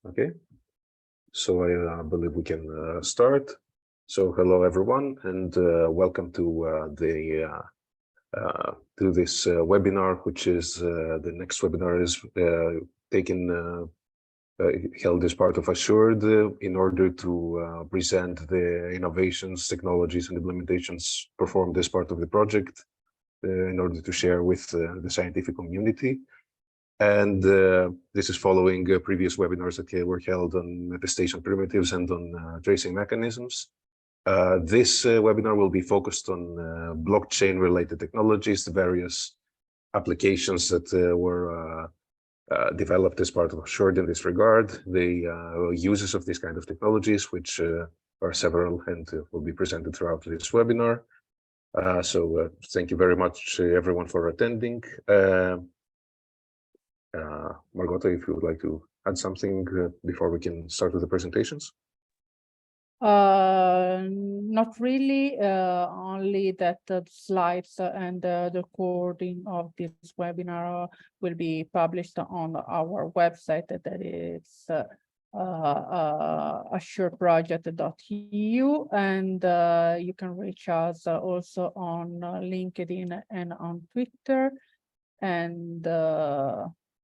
Okay, so I believe we can start. So hello everyone, and welcome to this webinar, which is the next webinar is held as part of Assured in order to present the innovations, technologies, and implementations performed as part of the project in order to share with the scientific community. And this is following previous webinars that were held on attestation primitives and on tracing mechanisms. This webinar will be focused on blockchain-related technologies, the various applications that were developed as part of Assured in this regard, the uses of these kind of technologies, which are several and will be presented throughout this webinar. So thank you very much, everyone, for attending. Margota, if you would like to add something before we can start with the presentations. Not really, only that the slides and the recording of this webinar will be published on our website, that is assuredproject.eu, and you can reach us also on LinkedIn and on Twitter. And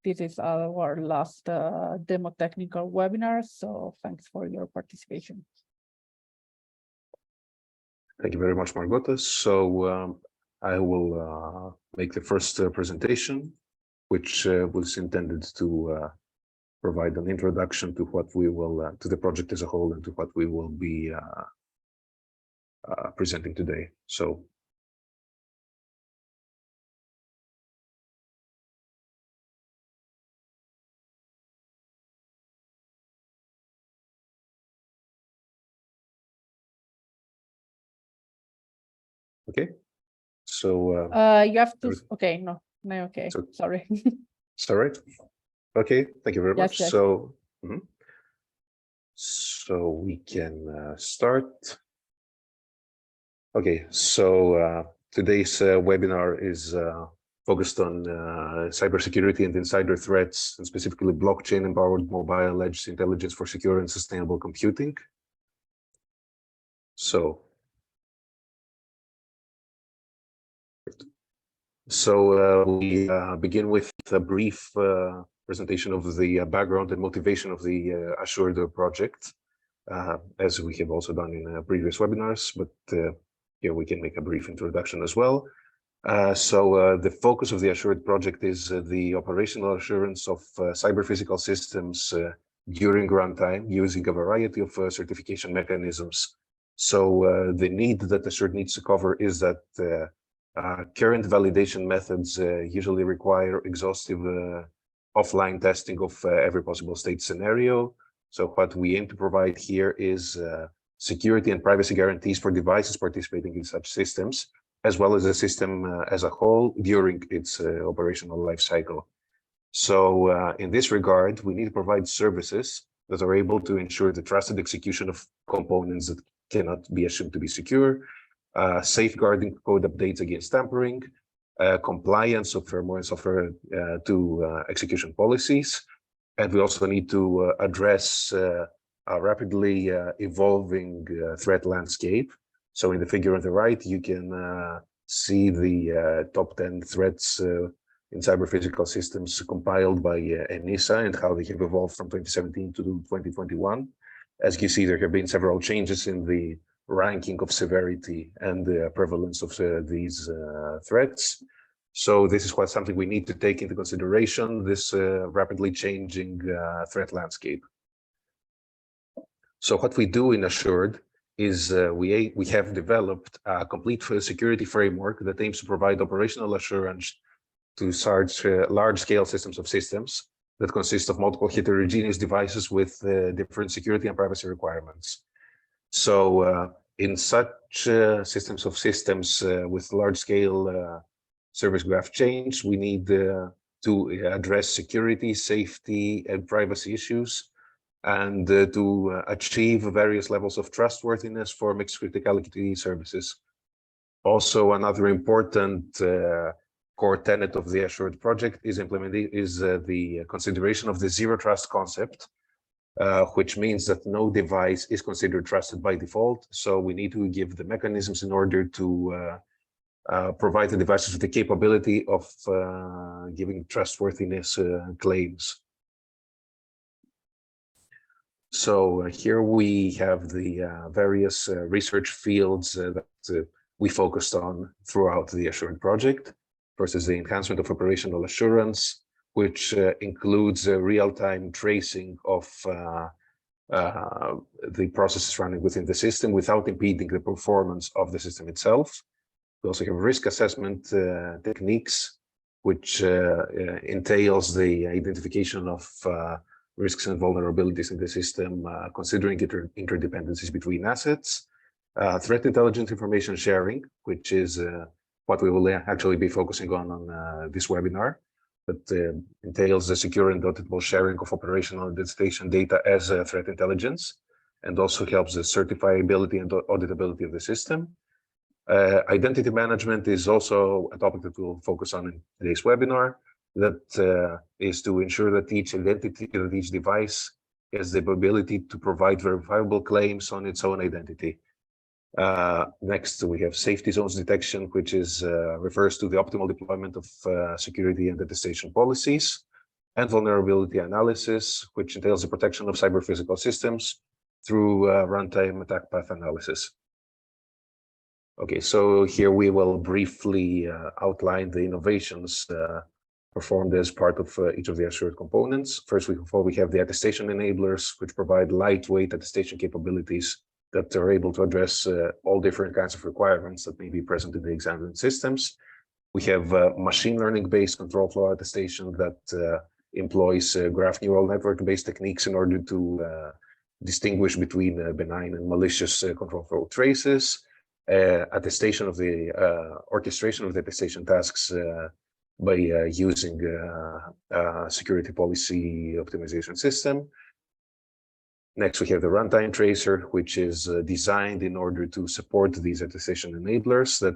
this is our last demo technical webinar, so thanks for your participation. Thank you very much, Margota. So I will make the first presentation, which was intended to provide an introduction to what we will, to the project as a whole, and to what we will be presenting today. So. Okay, so you have to. Okay, no, okay. So, sorry. It's all right. Okay, thank you very much. Yes. So, so we can start. Okay, so today's webinar is focused on cybersecurity and insider threats, and specifically blockchain-empowered mobile edge intelligence for secure and sustainable computing. So we begin with a brief presentation of the background and motivation of the Assured project, as we have also done in previous webinars, but here we can make a brief introduction as well. So the focus of the Assured project is the operational assurance of cyber-physical systems during runtime using a variety of certification mechanisms. So the need that Assured needs to cover is that current validation methods usually require exhaustive offline testing of every possible state scenario. So what we aim to provide here is security and privacy guarantees for devices participating in such systems, as well as the system as a whole during its operational life cycle. So in this regard, we need to provide services that are able to ensure the trusted execution of components that cannot be assumed to be secure, safeguarding code updates against tampering, compliance of firmware and software to execution policies. And we also need to address a rapidly evolving threat landscape. So in the figure on the right, you can see the top 10 threats in cyber-physical systems compiled by ENISA and how they have evolved from 2017 to 2021. As you see, there have been several changes in the ranking of severity and the prevalence of these threats. So this is something we need to take into consideration, this rapidly changing threat landscape. So what we do in Assured is we have developed a complete security framework that aims to provide operational assurance to large-scale systems of systems that consist of multiple heterogeneous devices with different security and privacy requirements. So in such systems of systems with large-scale service graph change, we need to address security, safety, and privacy issues, and to achieve various levels of trustworthiness for mixed criticality services. Also, another important core tenet of the Assured project is the consideration of the zero trust concept, which means that no device is considered trusted by default. So we need to give the mechanisms in order to provide the devices with the capability of giving trustworthiness claims. So here we have the various research fields that we focused on throughout the Assured project. First is the enhancement of operational assurance, which includes real-time tracing of the processes running within the system without impeding the performance of the system itself. We also have risk assessment techniques, which entails the identification of risks and vulnerabilities in the system, considering interdependencies between assets. Threat intelligence information sharing, which is what we will actually be focusing on this webinar, that entails the secure and auditable sharing of operational and station data as threat intelligence, and also helps the certifiability and auditability of the system. Identity management is also a topic that we'll focus on in today's webinar. That is to ensure that each identity, that each device has the ability to provide verifiable claims on its own identity. Next, we have safety zones detection, which is refers to the optimal deployment of security and attestation policies, and vulnerability analysis, which entails the protection of cyber physical systems through runtime attack path analysis. Okay, so here we will briefly outline the innovations performed as part of each of the Assured components. First of all, we have the attestation enablers, which provide lightweight attestation capabilities that are able to address all different kinds of requirements that may be present in the examined systems. We have machine learning-based control flow attestation that employs graph neural network-based techniques in order to distinguish between benign and malicious control flow traces. Attestation of the orchestration of the attestation tasks by using security policy optimization system. Next, we have the runtime tracer, which is designed in order to support these attestation enablers that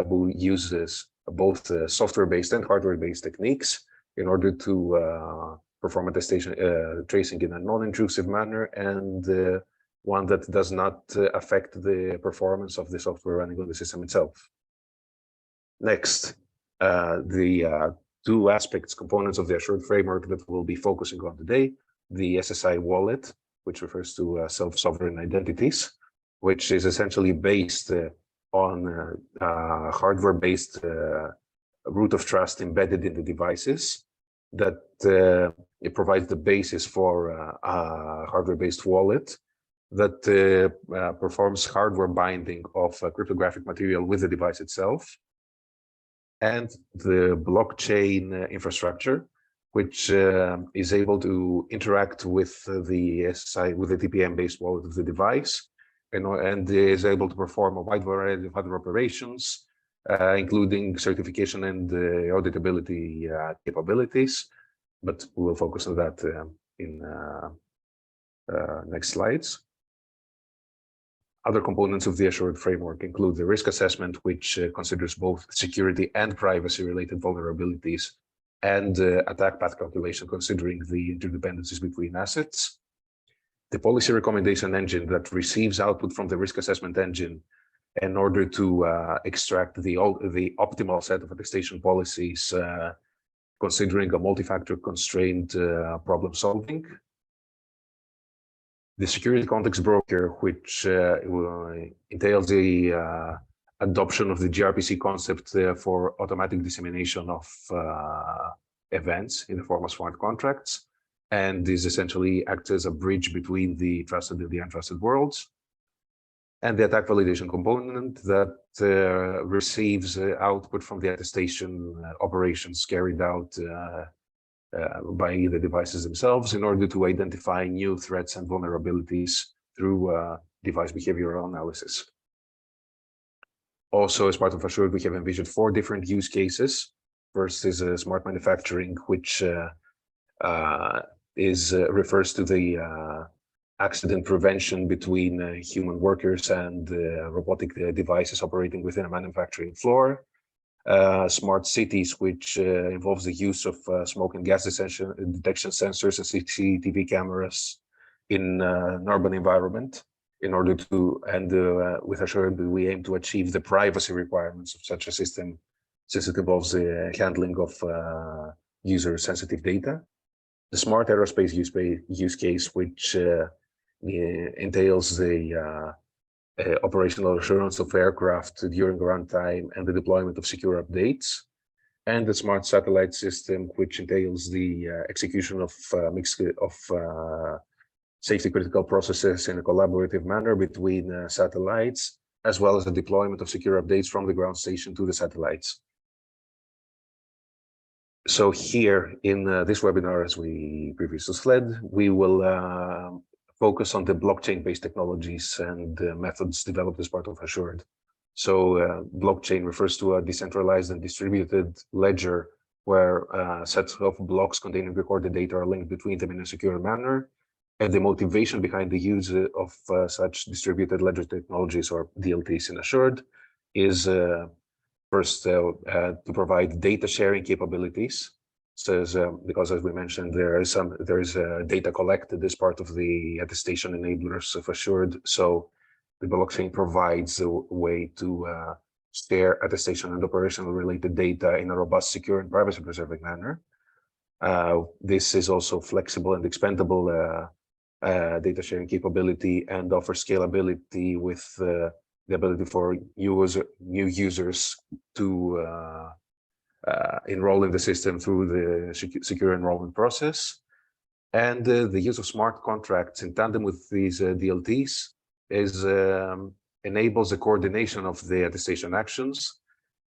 will use both software-based and hardware-based techniques in order to perform attestation tracing in a non-intrusive manner, and one that does not affect the performance of the software running on the system itself. Next, the two components of the Assured framework that we'll be focusing on today: the SSI wallet, which refers to self-sovereign identities, which is essentially based on hardware-based root of trust embedded in the devices, that it provides the basis for a hardware-based wallet that performs hardware binding of cryptographic material with the device itself, and the blockchain infrastructure, which is able to interact with the SSI, with the TPM-based wallet of the device, and is able to perform a wide variety of other operations, including certification and auditability capabilities. But we will focus on that in next slides. Other components of the Assured framework include the risk assessment, which considers both security and privacy-related vulnerabilities, and attack path calculation, considering the interdependencies between assets. The policy recommendation engine that receives output from the risk assessment engine in order to extract the optimal set of attestation policies, considering a multi-factor constrained problem solving. The security context broker, which entails the adoption of the gRPC concept for automatic dissemination of events in the form of smart contracts, and is essentially acts as a bridge between the trusted and the untrusted worlds. And the attack validation component that receives output from the attestation operations carried out by the devices themselves in order to identify new threats and vulnerabilities through device behavioral analysis. Also, as part of Assured, we have envisioned 4 different use cases. First is smart manufacturing, which refers to the accident prevention between human workers and robotic devices operating within a manufacturing floor. smart cities, which involves the use of smoke and gas detection sensors and CCTV cameras in an urban environment in order to, and with Assured, we aim to achieve the privacy requirements of such a system, since it involves the handling of user-sensitive data. The smart aerospace use case, which entails the operational assurance of aircraft during runtime and the deployment of secure updates, and the smart satellite system, which entails the execution of safety critical processes in a collaborative manner between satellites, as well as the deployment of secure updates from the ground station to the satellites. So here in this webinar, as we previously said, we will focus on the blockchain-based technologies and methods developed as part of Assured. So blockchain refers to a decentralized and distributed ledger where sets of blocks containing recorded data are linked between them in a secure manner. And the motivation behind the use of such distributed ledger technologies, or DLTs, in Assured is first to provide data sharing capabilities. So because, as we mentioned, there is data collected as part of the attestation enablers of Assured. So the blockchain provides a way to share attestation and operational related data in a robust, secure, and privacy preserving manner. This is also flexible and expandable data sharing capability, and offers scalability with the ability for new users to enroll in the system through the secure enrollment process. And the use of smart contracts in tandem with these DLTs enables the coordination of the attestation actions,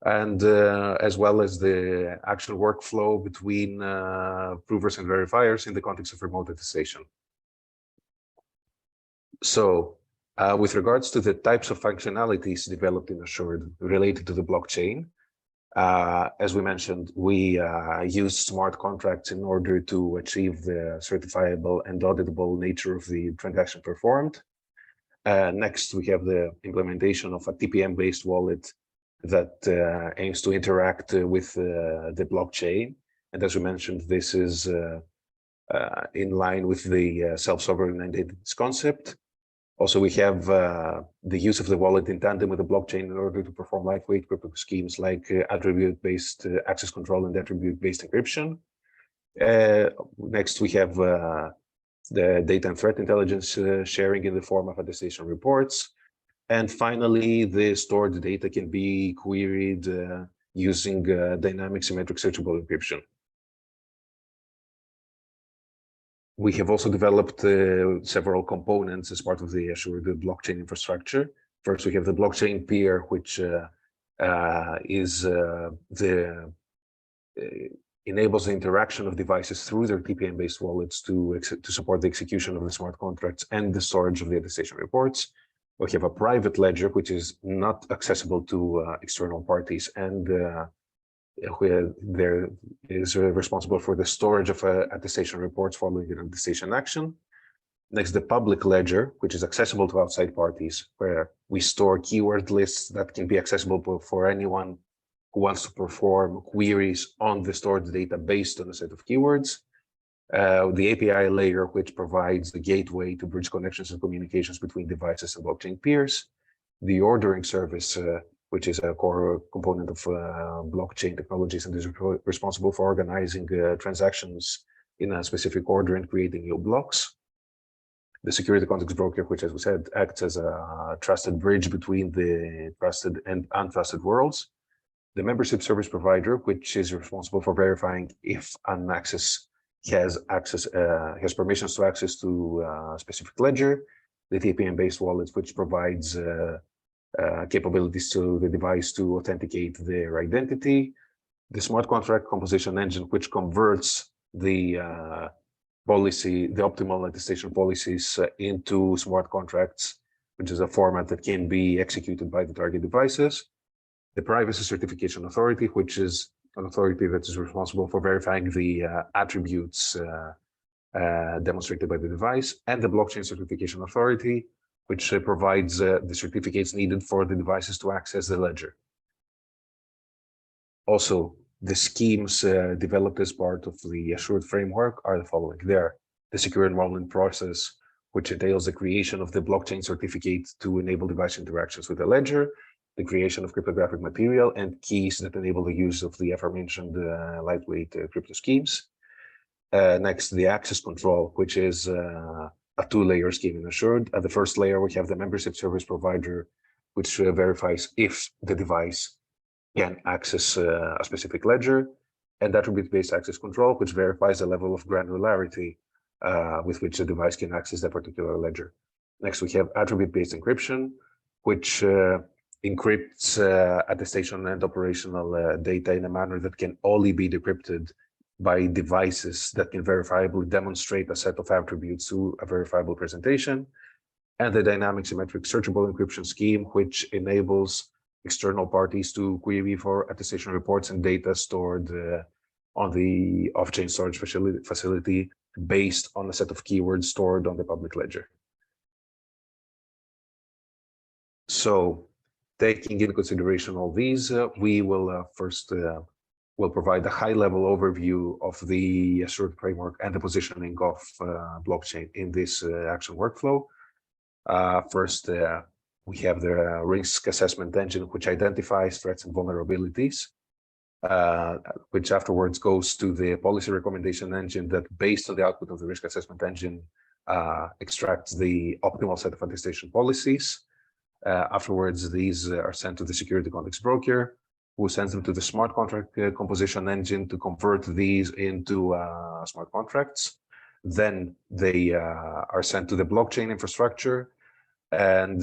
and as well as the action workflow between provers and verifiers in the context of remote attestation. So with regards to the types of functionalities developed in Assured related to the blockchain, as we mentioned, we use smart contracts in order to achieve the certifiable and auditable nature of the transaction performed. Next, we have the implementation of a TPM-based wallet that aims to interact with the blockchain. And as we mentioned, this is in line with the self-sovereign identities concept. Also, we have the use of the wallet in tandem with the blockchain in order to perform lightweight crypto schemes like attribute-based access control and attribute-based encryption. Next, we have the data and threat intelligence sharing in the form of attestation reports. And finally, the stored data can be queried using dynamic symmetric searchable encryption. We have also developed several components as part of the Assured blockchain infrastructure. First, we have the blockchain peer, which enables the interaction of devices through their TPM-based wallets to support the execution of the smart contracts and the storage of the attestation reports. We have a private ledger, which is not accessible to external parties, and there is responsible for the storage of attestation reports following an attestation action. Next, the public ledger, which is accessible to outside parties, where we store keyword lists that can be accessible for anyone who wants to perform queries on the stored data based on a set of keywords. The API layer, which provides the gateway to bridge connections and communications between devices and blockchain peers. The ordering service, which is a core component of blockchain technologies and is responsible for organizing transactions in a specific order and creating new blocks. The security context broker, which, as we said, acts as a trusted bridge between the trusted and untrusted worlds. The membership service provider, which is responsible for verifying if an access has permissions to access to a specific ledger. The TPM-based wallet, which provides capabilities to the device to authenticate their identity. The smart contract composition engine, which converts the optimal attestation policies into smart contracts, which is a format that can be executed by the target devices. The privacy certification authority, which is an authority that is responsible for verifying the attributes demonstrated by the device, and the blockchain certification authority, which provides the certificates needed for the devices to access the ledger. Also, the schemes developed as part of the assured framework are the following. There, the secure enrollment process, which entails the creation of the blockchain certificate to enable device interactions with the ledger, the creation of cryptographic material, and keys that enable the use of the aforementioned lightweight crypto schemes. Next, the access control, which is a two-layer scheme in assured. At the first layer, we have the membership service provider, which verifies if the device can access a specific ledger, and attribute-based access control, which verifies the level of granularity with which the device can access that particular ledger. Next, we have attribute-based encryption, which encrypts attestation and operational data in a manner that can only be decrypted by devices that can verifiably demonstrate a set of attributes through a verifiable presentation. And the dynamic symmetric searchable encryption scheme, which enables external parties to query for attestation reports and data stored on the off-chain storage facility based on a set of keywords stored on the public ledger. So, taking into consideration all these, we will first will provide a high-level overview of the assured framework and the positioning of blockchain in this action workflow. First, we have the risk assessment engine, which identifies threats and vulnerabilities, which afterwards goes to the policy recommendation engine that, based on the output of the risk assessment engine, extracts the optimal set of attestation policies. Afterwards, these are sent to the security context broker, who sends them to the smart contract composition engine to convert these into smart contracts. Then they are sent to the blockchain infrastructure, and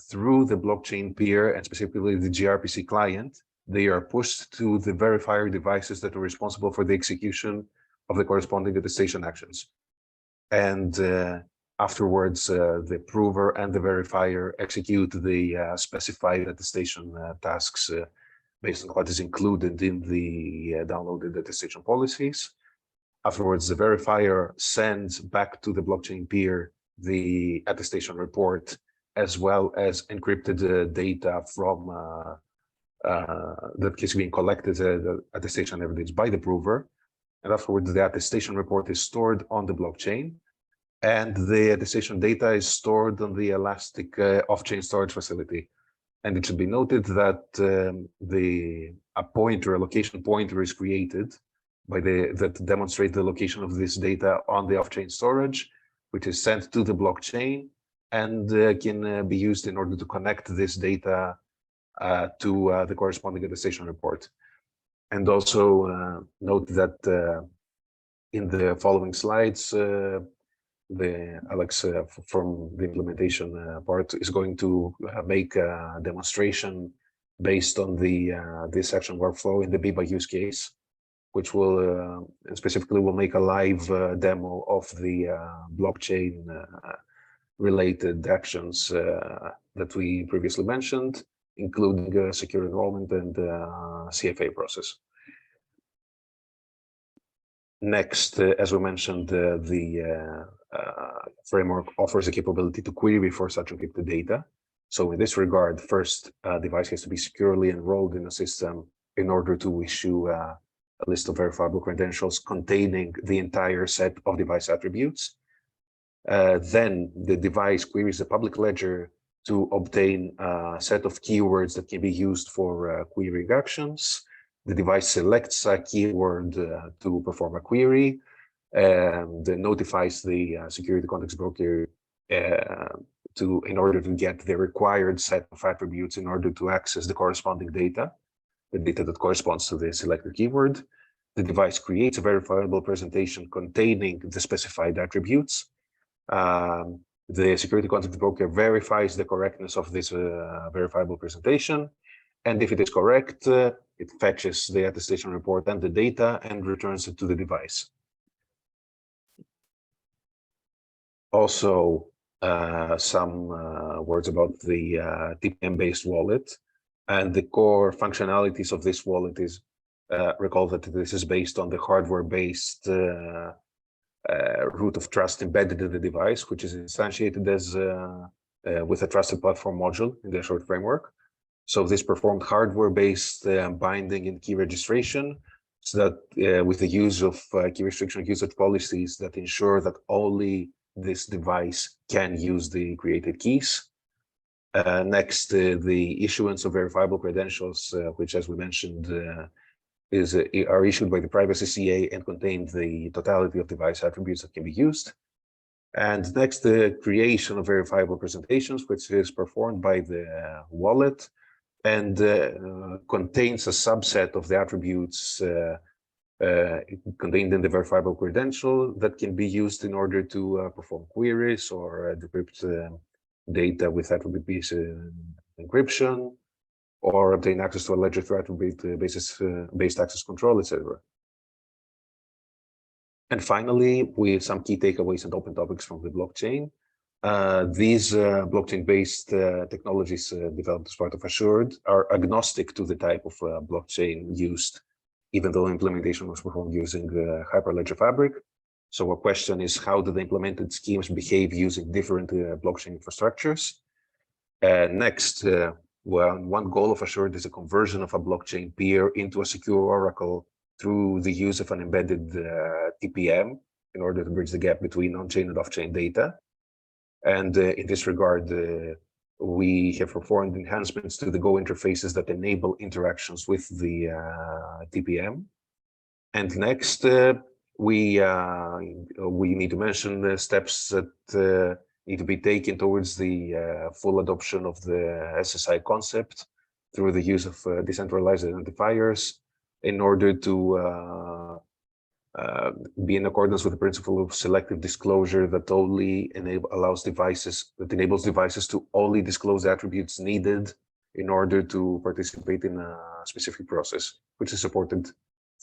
through the blockchain peer, and specifically the gRPC client, they are pushed to the verifier devices that are responsible for the execution of the corresponding attestation actions. And afterwards, the prover and the verifier execute the specified attestation tasks based on what is included in the downloaded attestation policies. Afterwards, the verifier sends back to the blockchain peer the attestation report, as well as encrypted data from that is being collected the attestation evidence by the prover. And afterwards, the attestation report is stored on the blockchain, and the attestation data is stored on the elastic off-chain storage facility. And it should be noted that a location pointer is created by that demonstrates the location of this data on the off-chain storage, which is sent to the blockchain and can be used in order to connect this data to the corresponding attestation report. And also note that in the following slides, Alex from the implementation part is going to make a demonstration based on the this action workflow in the BIBA use case, which will specifically will make a live demo of the blockchain related actions that we previously mentioned, including secure enrollment and CFA process. Next, as we mentioned, the framework offers the capability to query for such encrypted data. So in this regard, first, a device has to be securely enrolled in a system in order to issue a list of verifiable credentials containing the entire set of device attributes. Then the device queries the public ledger to obtain a set of keywords that can be used for querying actions. The device selects a keyword to perform a query and notifies the security context broker in order to get the required set of attributes in order to access the corresponding data, the data that corresponds to the selected keyword. The device creates a verifiable presentation containing the specified attributes. The security context broker verifies the correctness of this verifiable presentation. And if it is correct, it fetches the attestation report and the data and returns it to the device. Also, some words about the TPM-based wallet. And the core functionalities of this wallet is, recall that this is based on the hardware-based root of trust embedded in the device, which is instantiated as with a trusted platform module in the assured framework. So this performed hardware-based binding and key registration, so that with the use of key restriction usage policies that ensure that only this device can use the created keys. Next, the issuance of verifiable credentials, which, as we mentioned, are issued by the privacy CA and contain the totality of device attributes that can be used. And next, the creation of verifiable presentations, which is performed by the wallet and contains a subset of the attributes contained in the verifiable credential that can be used in order to perform queries or decrypt data with attribute-based encryption, or obtain access to a ledger through attribute-based access control, etc. And finally, with some key takeaways and open topics from the blockchain. These blockchain-based technologies developed as part of Assured are agnostic to the type of blockchain used, even though implementation was performed using Hyperledger Fabric. So our question is, how do the implemented schemes behave using different blockchain infrastructures? Next, well, one goal of Assured is a conversion of a blockchain peer into a secure oracle through the use of an embedded TPM in order to bridge the gap between on-chain and off-chain data. And in this regard, we have performed enhancements to the Go interfaces that enable interactions with the TPM. And next, we need to mention the steps that need to be taken towards the full adoption of the SSI concept through the use of decentralized identifiers in order to be in accordance with the principle of selective disclosure that only enables devices to only disclose the attributes needed in order to participate in a specific process, which is supported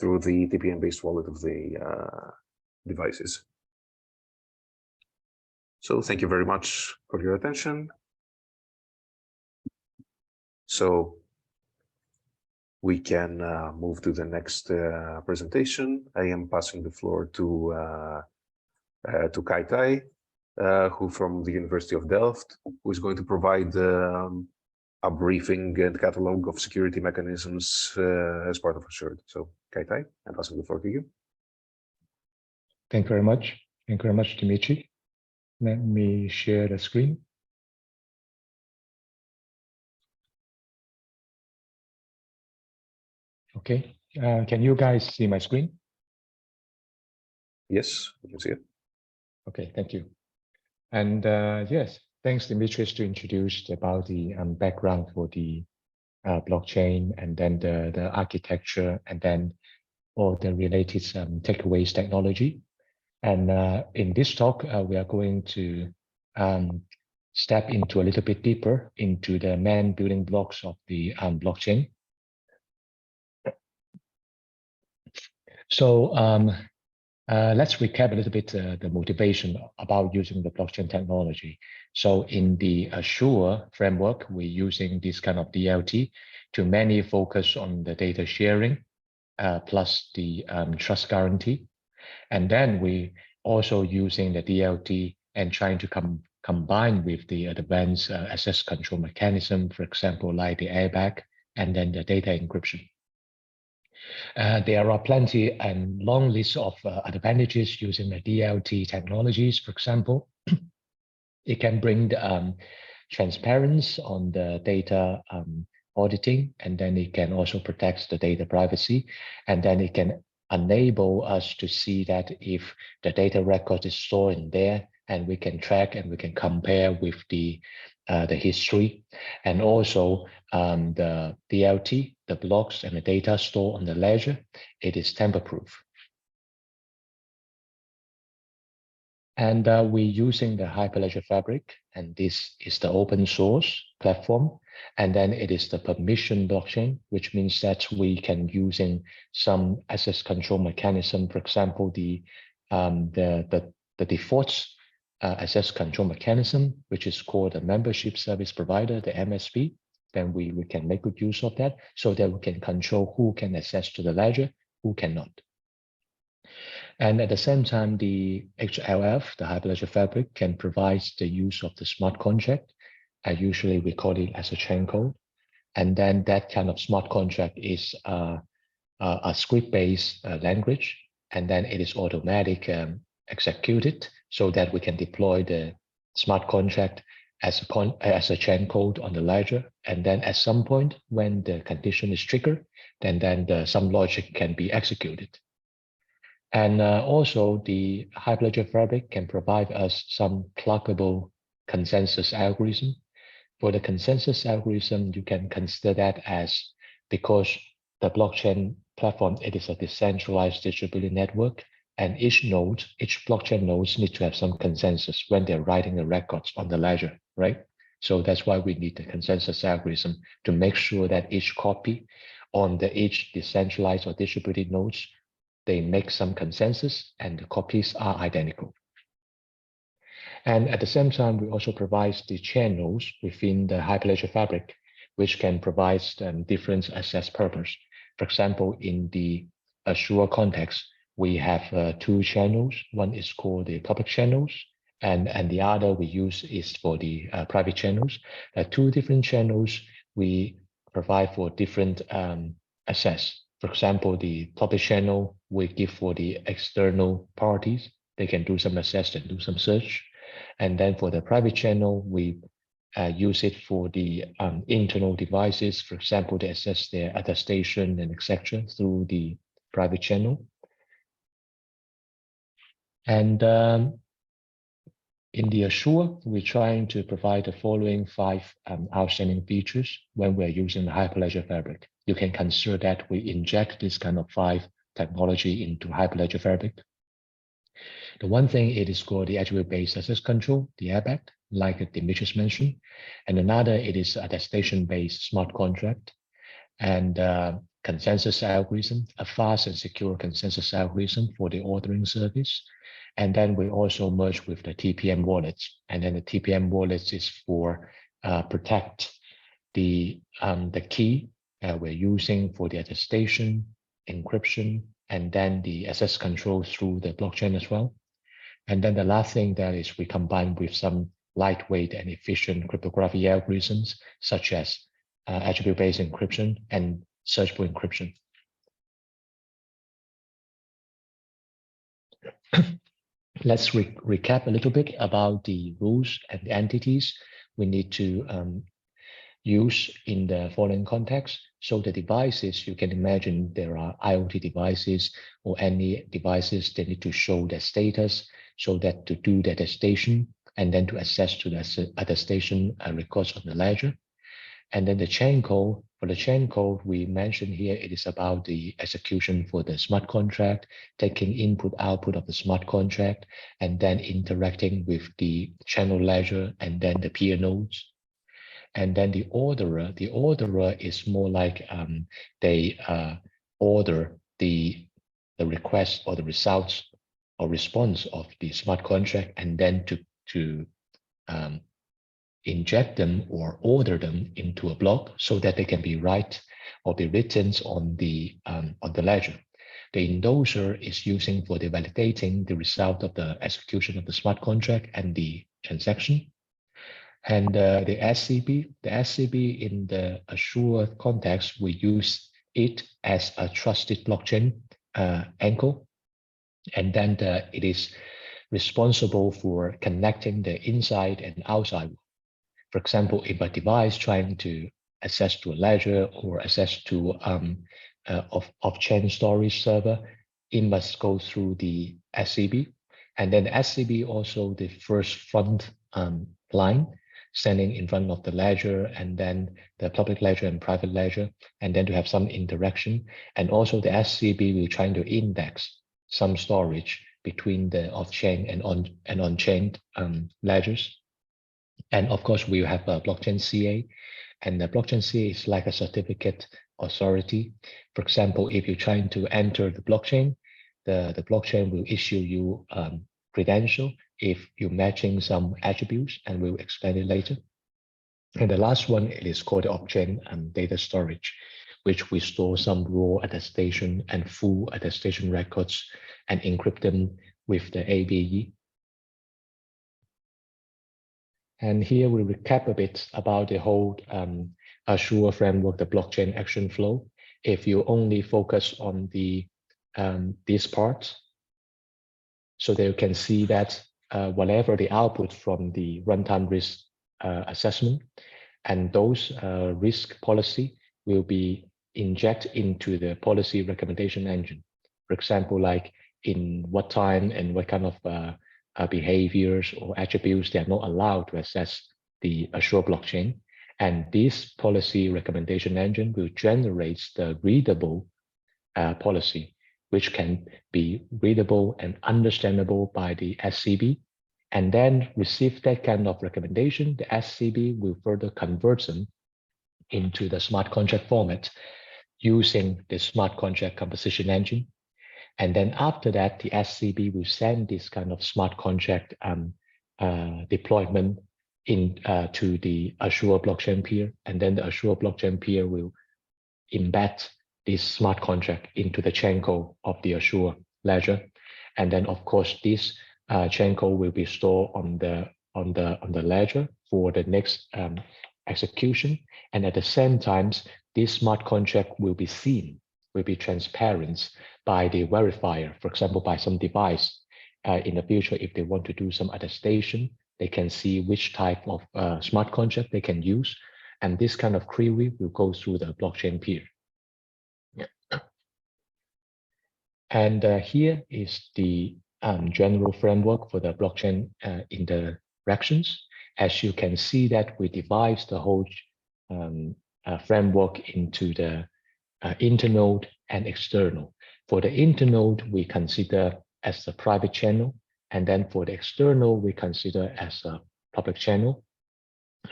through the TPM-based wallet of the devices. So thank you very much for your attention. So we can move to the next presentation. I am passing the floor to Kai Tai, who from the University of Delft, who is going to provide a briefing and catalog of security mechanisms as part of Assured. So Kai Tai, I'm passing the floor to you. Thank you very much. Thank you very much, Dimitri. Let me share the screen. Okay, can you guys see my screen? Yes, you can see it. Okay, thank you. And yes, thanks, Dimitri, to introduce about the background for the blockchain, and then the architecture, and then all the related takeaways technology. And in this talk, we are going to step into a little bit deeper into the main building blocks of the blockchain. So let's recap a little bit the motivation about using the blockchain technology. So in the Assure framework, we're using this kind of DLT to mainly focus on the data sharing plus the trust guarantee. And then we also using the DLT and trying to combine with the advanced access control mechanism, for example, like the airbag and then the data encryption. There are plenty and long lists of advantages using the DLT technologies. For example, it can bring the transparency on the data auditing, and then it can also protect the data privacy, and then it can enable us to see that if the data record is stored in there, and we can track and we can compare with the history, and also the DLT, the blocks and the data stored on the ledger, it is tamper-proof. And we're using the Hyperledger Fabric, and this is the open source platform. And then it is the permission blockchain, which means that we can using some access control mechanism. For example, the default access control mechanism, which is called the membership service provider, the MSP. Then we can make good use of that so that we can control who can access to the ledger, who cannot. And at the same time, the HLF, the Hyperledger Fabric, can provide the use of the smart contract. Usually we call it as a chain code. And then that kind of smart contract is a script-based language, and then it is automatic executed so that we can deploy the smart contract as a chain code on the ledger. And then at some point when the condition is triggered, then some logic can be executed. And also the Hyperledger Fabric can provide us some pluggable consensus algorithm. For the consensus algorithm, you can consider that as, because the blockchain platform, it is a decentralized distributed network, and each blockchain nodes need to have some consensus when they're writing the records on the ledger, right? So that's why we need the consensus algorithm to make sure that each copy on each decentralized or distributed nodes, they make some consensus and the copies are identical. And at the same time, we also provide the channels within the Hyperledger Fabric, which can provide different access purpose. For example, in the Azure context, we have two channels. One is called the public channels, and the other we use is for the private channels. Two different channels we provide for different access. For example, the public channel we give for the external parties. They can do some access and do some search. And then for the private channel, we use it for the internal devices. For example, they access their attestation and etc. through the private channel. And in the Azure, we're trying to provide the following 5 outstanding features when we're using the Hyperledger Fabric. You can consider that we inject this kind of 5 technology into Hyperledger Fabric. The one thing, it is called the attribute-based access control, the ABAC, like Demetrius mentioned. And another, it is attestation-based smart contract and consensus algorithm, a fast and secure consensus algorithm for the ordering service. And then we also merge with the TPM wallets. And then the TPM wallets is for protect the key we're using for the attestation, encryption, and then the access control through the blockchain as well. And then the last thing that is we combine with some lightweight and efficient cryptography algorithms, such as attribute-based encryption and searchable encryption. Let's recap a little bit about the rules and the entities we need to use in the following context. So the devices, you can imagine there are IoT devices or any devices that need to show their status, so that to do the attestation and then to access to the attestation records on the ledger. And then the chain code, for the chain code we mentioned here, it is about the execution for the smart contract, taking input, output of the smart contract, and then interacting with the channel ledger and then the peer nodes. And then the orderer is more like they order the request or the results or response of the smart contract, and then to inject them or order them into a block so that they can be written on the ledger. The endorser is using for the validating the result of the execution of the smart contract and the transaction. And the SCB in the Azure context, we use it as a trusted blockchain anchor. And then it is responsible for connecting the inside and outside. For example, if a device trying to access to a ledger or access to off-chain storage server, it must go through the SCB. And then the SCB also the first front line, standing in front of the ledger, and then the public ledger and private ledger, and then to have some interaction. And also the SCB will trying to index some storage between the off-chain and on-chain ledgers. And of course, we have a blockchain CA, and the blockchain CA is like a certificate authority. For example, if you're trying to enter the blockchain, the blockchain will issue you credential if you're matching some attributes, and we'll explain it later. And the last one, it is called the off-chain data storage, which we store some raw attestation and full attestation records and encrypt them with the ABE. And here we recap a bit about the whole Azure framework, the blockchain action flow, if you only focus on the this part, so that you can see that whatever the output from the runtime risk assessment, and those risk policy will be injected into the policy recommendation engine. For example, like in what time and what kind of behaviors or attributes they are not allowed to access the Azure blockchain. And this policy recommendation engine will generate the readable policy, which can be readable and understandable by the SCB. And then receive that kind of recommendation, the SCB will further convert them into the smart contract format using the smart contract composition engine. And then after that, the SCB will send this kind of smart contract deployment to the Azure blockchain peer. And then the Azure blockchain peer will embed this smart contract into the chain code of the Azure ledger. And then of course, this chain code will be stored on the ledger for the next execution. And at the same time, this smart contract will be seen, will be transparent by the verifier, for example, by some device. In the future, if they want to do some attestation, they can see which type of smart contract they can use. And this kind of query will go through the blockchain peer. And here is the general framework for the blockchain interactions. As you can see that we divide the whole framework into the internode and external. For the internode, we consider as a private channel, and then for the external, we consider as a public channel.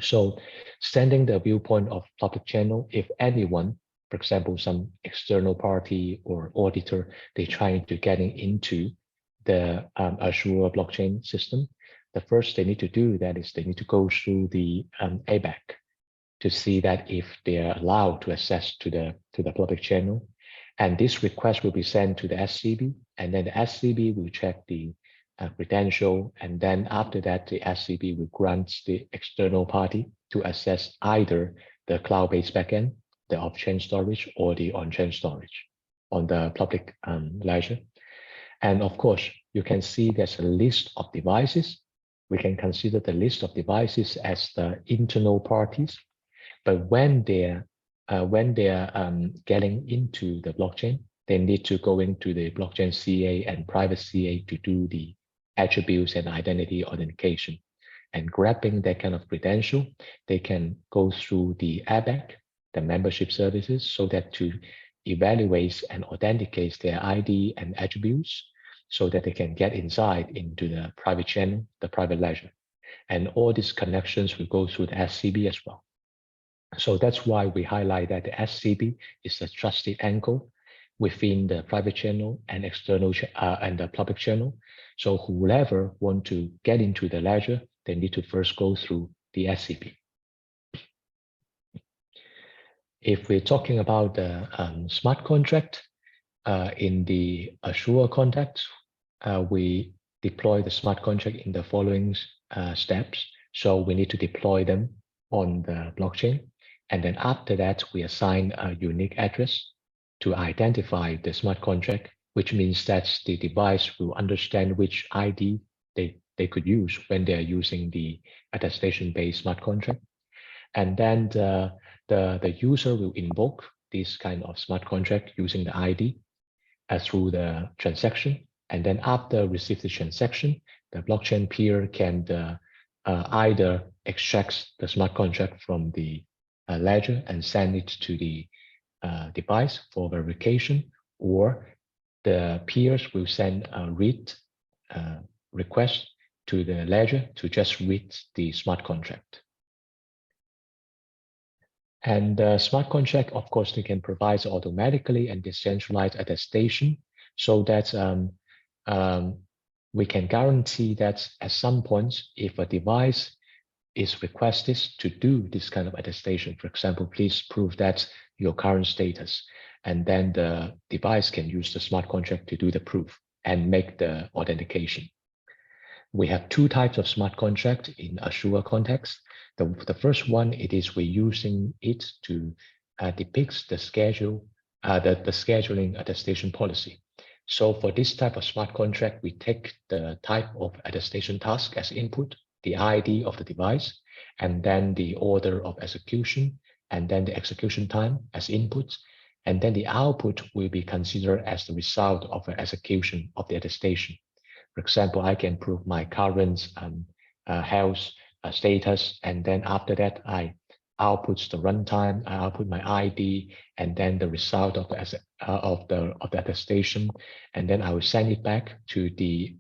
So standing the viewpoint of public channel, if anyone, for example, some external party or auditor, they're trying to get into the Azure blockchain system, the first they need to do that is they need to go through the ABAC to see that if they are allowed to access to the public channel. And this request will be sent to the SCB, and then the SCB will check the credential, and then after that, the SCB will grant the external party to access either the cloud-based backend, the off-chain storage, or the on-chain storage on the public ledger. And of course, you can see there's a list of devices. We can consider the list of devices as the internal parties. But when they're getting into the blockchain, they need to go into the blockchain CA and private CA to do the attributes and identity authentication. And grabbing that kind of credential, they can go through the ABAC, the membership services, so that to evaluate and authenticate their ID and attributes, so that they can get inside into the private channel, the private ledger. And all these connections will go through the SCB as well. So that's why we highlight that the SCB is a trusted anchor within the private channel and external and the public channel. So whoever want to get into the ledger, they need to first go through the SCB. If we're talking about the smart contract, in the Azure context, we deploy the smart contract in the following steps. So we need to deploy them on the blockchain. And then after that, we assign a unique address to identify the smart contract, which means that the device will understand which ID they could use when they're using the attestation-based smart contract. And then the user will invoke this kind of smart contract using the ID through the transaction. And then after receive the transaction, the blockchain peer can either extract the smart contract from the ledger and send it to the device for verification, or the peers will send a read request to the ledger to just read the smart contract. And the smart contract, of course, they can provide automatically and decentralized attestation, so that we can guarantee that at some points, if a device is requested to do this kind of attestation, for example, please prove that your current status, and then the device can use the smart contract to do the proof and make the authentication. We have two types of smart contract in Azure context. The first one, it is we're using it to depict the schedule, the scheduling attestation policy. So for this type of smart contract, we take the type of attestation task as input, the ID of the device, and then the order of execution, and then the execution time as input, and then the output will be considered as the result of an execution of the attestation. For example, I can prove my current health status, and then after that, I output the runtime, I output my ID, and then the result of the attestation, and then I will send it back to the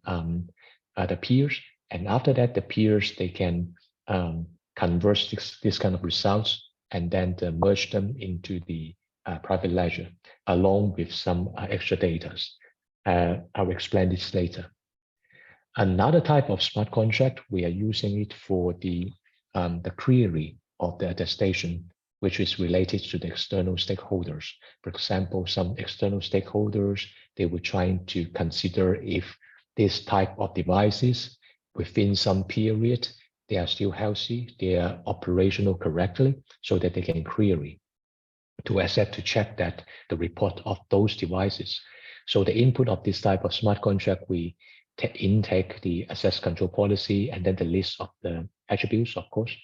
peers. And after that, the peers, they can convert this kind of results and then merge them into the private ledger along with some extra data. I'll explain this later. Another type of smart contract, we are using it for the query of the attestation, which is related to the external stakeholders. For example, some external stakeholders, they were trying to consider if this type of devices within some period, they are still healthy, they are operational correctly, so that they can query to accept, to check that the report of those devices. So the input of this type of smart contract, we intake the access control policy and then the list of the attributes, of course.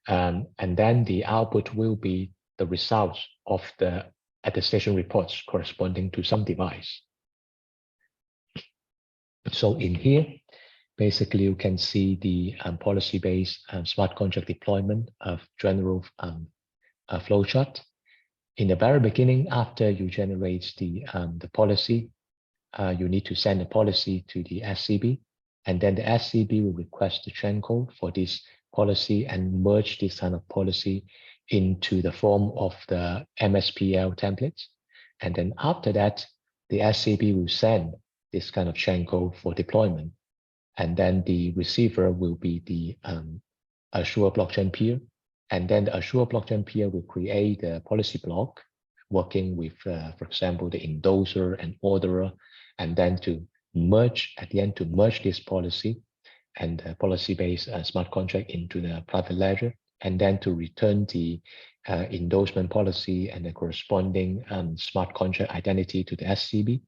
And then the output will be the results of the attestation reports corresponding to some device. So in here, basically you can see the policy-based smart contract deployment of general flowchart. In the very beginning, after you generate the policy, you need to send a policy to the SCB, and then the SCB will request the chain code for this policy and merge this kind of policy into the form of the MSPL templates. And then after that, the SCB will send this kind of chain code for deployment. And then the receiver will be the Azure blockchain peer. And then the Azure blockchain peer will create a policy block working with, for example, the endorser and orderer, and then to merge, at the end, to merge this policy and policy-based smart contract into the private ledger, and then to return the endorsement policy and the corresponding smart contract identity to the SCB.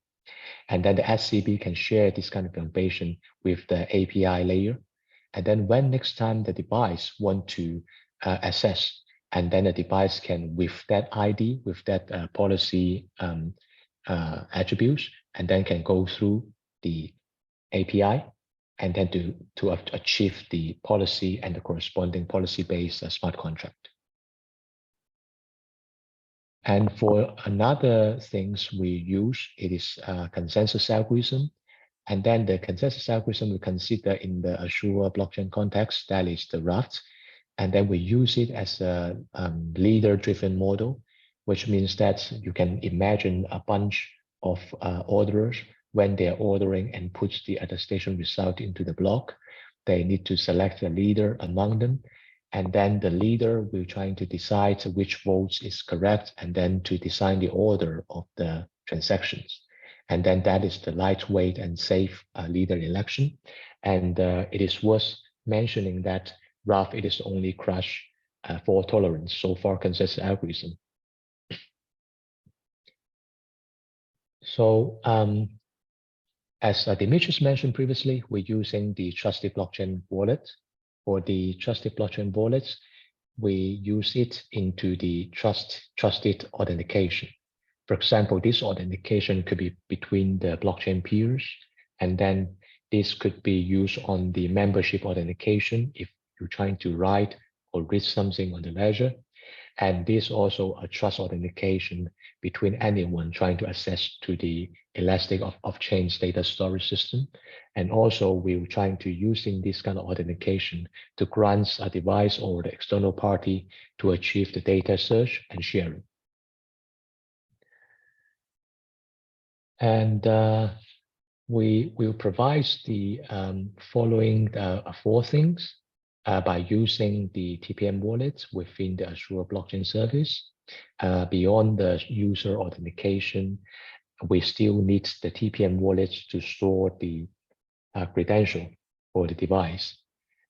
And then the SCB can share this kind of information with the API layer. And then when next time the device want to access, and then the device can, with that ID, with that policy attributes, and then can go through the API, and then to achieve the policy and the corresponding policy-based smart contract. And for another things we use, it is consensus algorithm. And then the consensus algorithm we consider in the Azure blockchain context, that is the Raft. And then we use it as a leader-driven model, which means that you can imagine a bunch of orderers when they're ordering and put the attestation result into the block. They need to select a leader among them. And then the leader will try to decide which votes is correct, and then to design the order of the transactions. And then that is the lightweight and safe leader election. And it is worth mentioning that RAF, it is only crash fault tolerance, so far consensus algorithm. So as Demetrius mentioned previously, we're using the trusted blockchain wallet. For the trusted blockchain wallets, we use it into the trusted authentication. For example, this authentication could be between the blockchain peers, and then this could be used on the membership authentication if you're trying to write or read something on the ledger. And this also a trust authentication between anyone trying to access to the Elastic off-chain data storage system. And also we're trying to using this kind of authentication to grant a device or the external party to achieve the data search and sharing. And we will provide the following four things by using the TPM wallets within the Azure blockchain service. Beyond the user authentication, we still need the TPM wallets to store the credential for the device.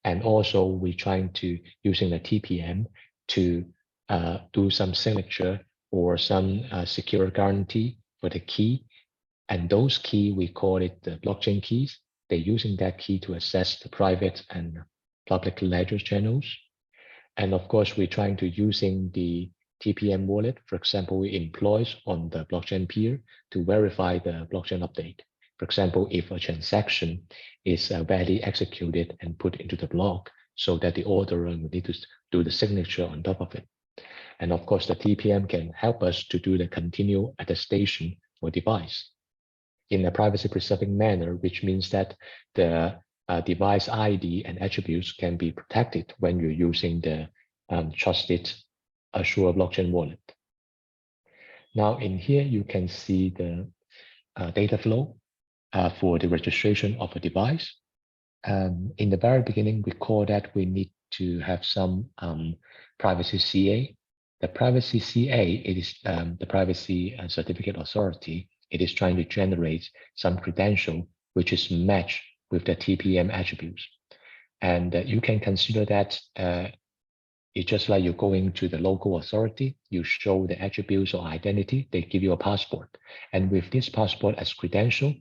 And also we're trying to using the TPM to do some signature or some secure guarantee for the key. And those key, we call it the blockchain keys. They're using that key to access the private and public ledger channels. And of course, we're trying to using the TPM wallet. For example, we employs on the blockchain peer to verify the blockchain update. For example, if a transaction is validly executed and put into the block, so that the orderer will need to do the signature on top of it. And of course, the TPM can help us to do the continual attestation for device in a privacy preserving manner, which means that the device ID and attributes can be protected when you're using the trusted Azure blockchain wallet. Now in here, you can see the data flow for the registration of a device. In the very beginning, we call that we need to have some privacy CA. The privacy CA, it is the privacy certificate authority. It is trying to generate some credential which is matched with the TPM attributes. And you can consider that it's just like you're going to the local authority, you show the attributes or identity, they give you a passport. And with this passport as credential,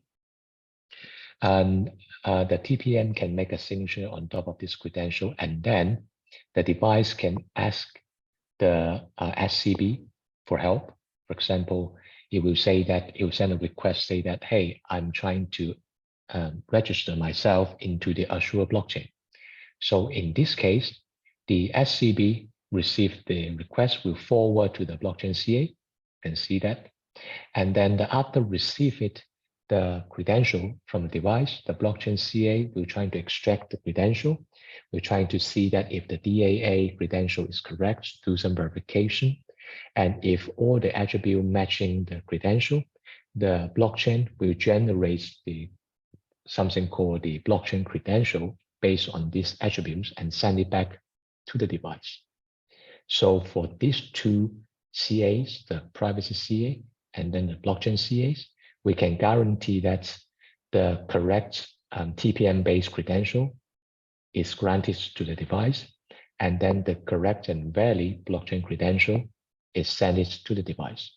the TPM can make a signature on top of this credential, and then the device can ask the SCB for help. For example, it will say that it will send a request, say that, hey, I'm trying to register myself into the Azure blockchain. So in this case, the SCB received the request, will forward to the blockchain CA, you can see that. And then after receive it, the credential from the device, the blockchain CA will try to extract the credential. We're trying to see that if the DAA credential is correct, do some verification. And if all the attribute matching the credential, the blockchain will generate something called the blockchain credential based on these attributes and send it back to the device. So for these two CAs, the privacy CA and then the blockchain CAs, we can guarantee that the correct TPM-based credential is granted to the device, and then the correct and valid blockchain credential is sent to the device.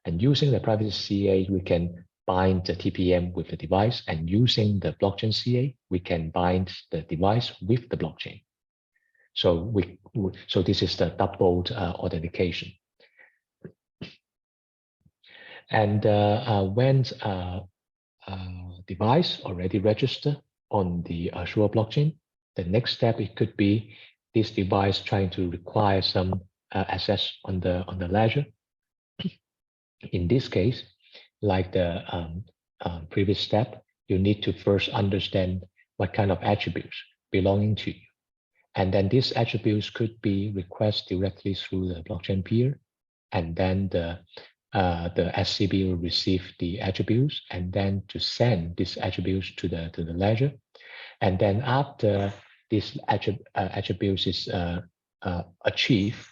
And using the privacy CA, we can bind the TPM with the device, and using the blockchain CA, we can bind the device with the blockchain. So this is the double authentication. And when device already registered on the Azure blockchain, the next step, it could be this device trying to require some access on the ledger. In this case, like the previous step, you need to first understand what kind of attributes belonging to you. And then these attributes could be requested directly through the blockchain peer. And then the SCB will receive the attributes and then to send these attributes to the ledger. And then after these attributes is achieved,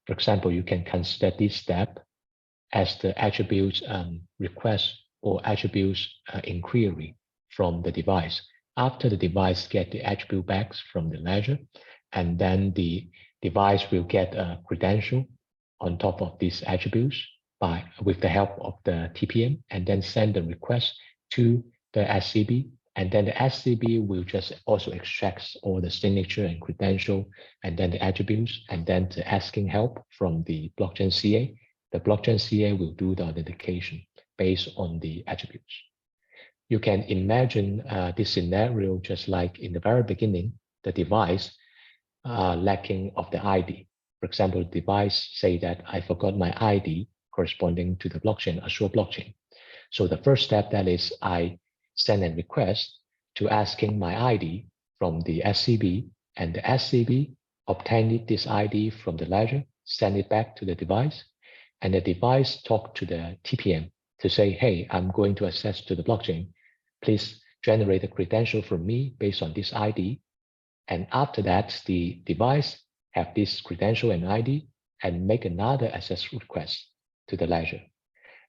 for example, you can consider this step as the attributes request or attributes inquiry from the device. After the device get the attribute back from the ledger, and then the device will get a credential on top of these attributes with the help of the TPM, and then send the request to the SCB. And then the SCB will just also extract all the signature and credential, and then the attributes, and then the asking help from the blockchain CA. The blockchain CA will do the authentication based on the attributes. You can imagine this scenario just like in the very beginning, the device lacking of the ID. For example, the device say that I forgot my ID corresponding to the blockchain, Azure blockchain. So the first step that is I send a request to asking my ID from the SCB, and the SCB obtained this ID from the ledger, send it back to the device, and the device talk to the TPM to say, hey, I'm going to access to the blockchain. Please generate a credential for me based on this ID. And after that, the device have this credential and ID and make another access request to the ledger.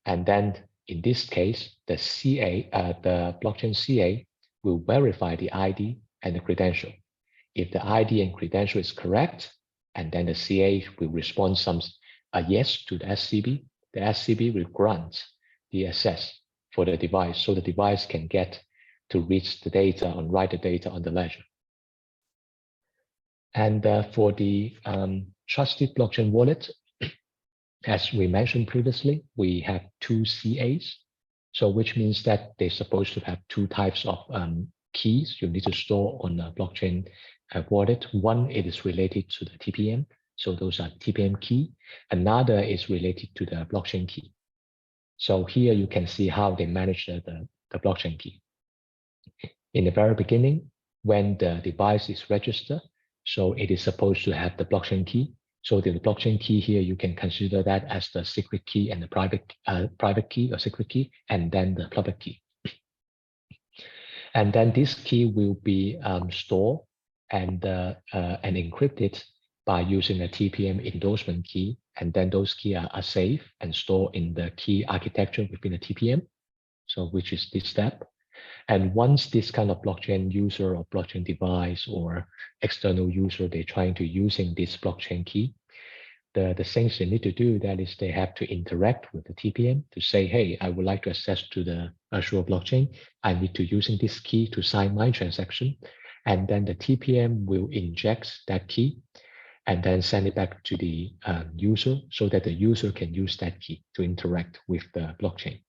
And then in this case, the CA, the blockchain CA will verify the ID and the credential. If the ID and credential is correct, and then the CA will respond a yes to the SCB, the SCB will grant the access for the device, so the device can get to reach the data and write the data on the ledger. And for the trusted blockchain wallet, as we mentioned previously, we have two CAs. So which means that they're supposed to have two types of keys you need to store on a blockchain wallet. One, it is related to the TPM. So those are TPM key. Another is related to the blockchain key. So here you can see how they manage the blockchain key. In the very beginning, when the device is registered, so it is supposed to have the blockchain key. So the blockchain key here, you can consider that as the secret key and the private key or secret key, and then the public key. And then this key will be stored and encrypted by using a TPM endorsement key. And then those keys are safe and stored in the key architecture within the TPM. So which is this step. And once this kind of blockchain user or blockchain device or external user, they're trying to using this blockchain key, the things they need to do, that is they have to interact with the TPM to say, hey, I would like to access to the Azure blockchain. I need to using this key to sign my transaction. And then the TPM will inject that key and then send it back to the user so that the user can use that key to interact with the blockchain.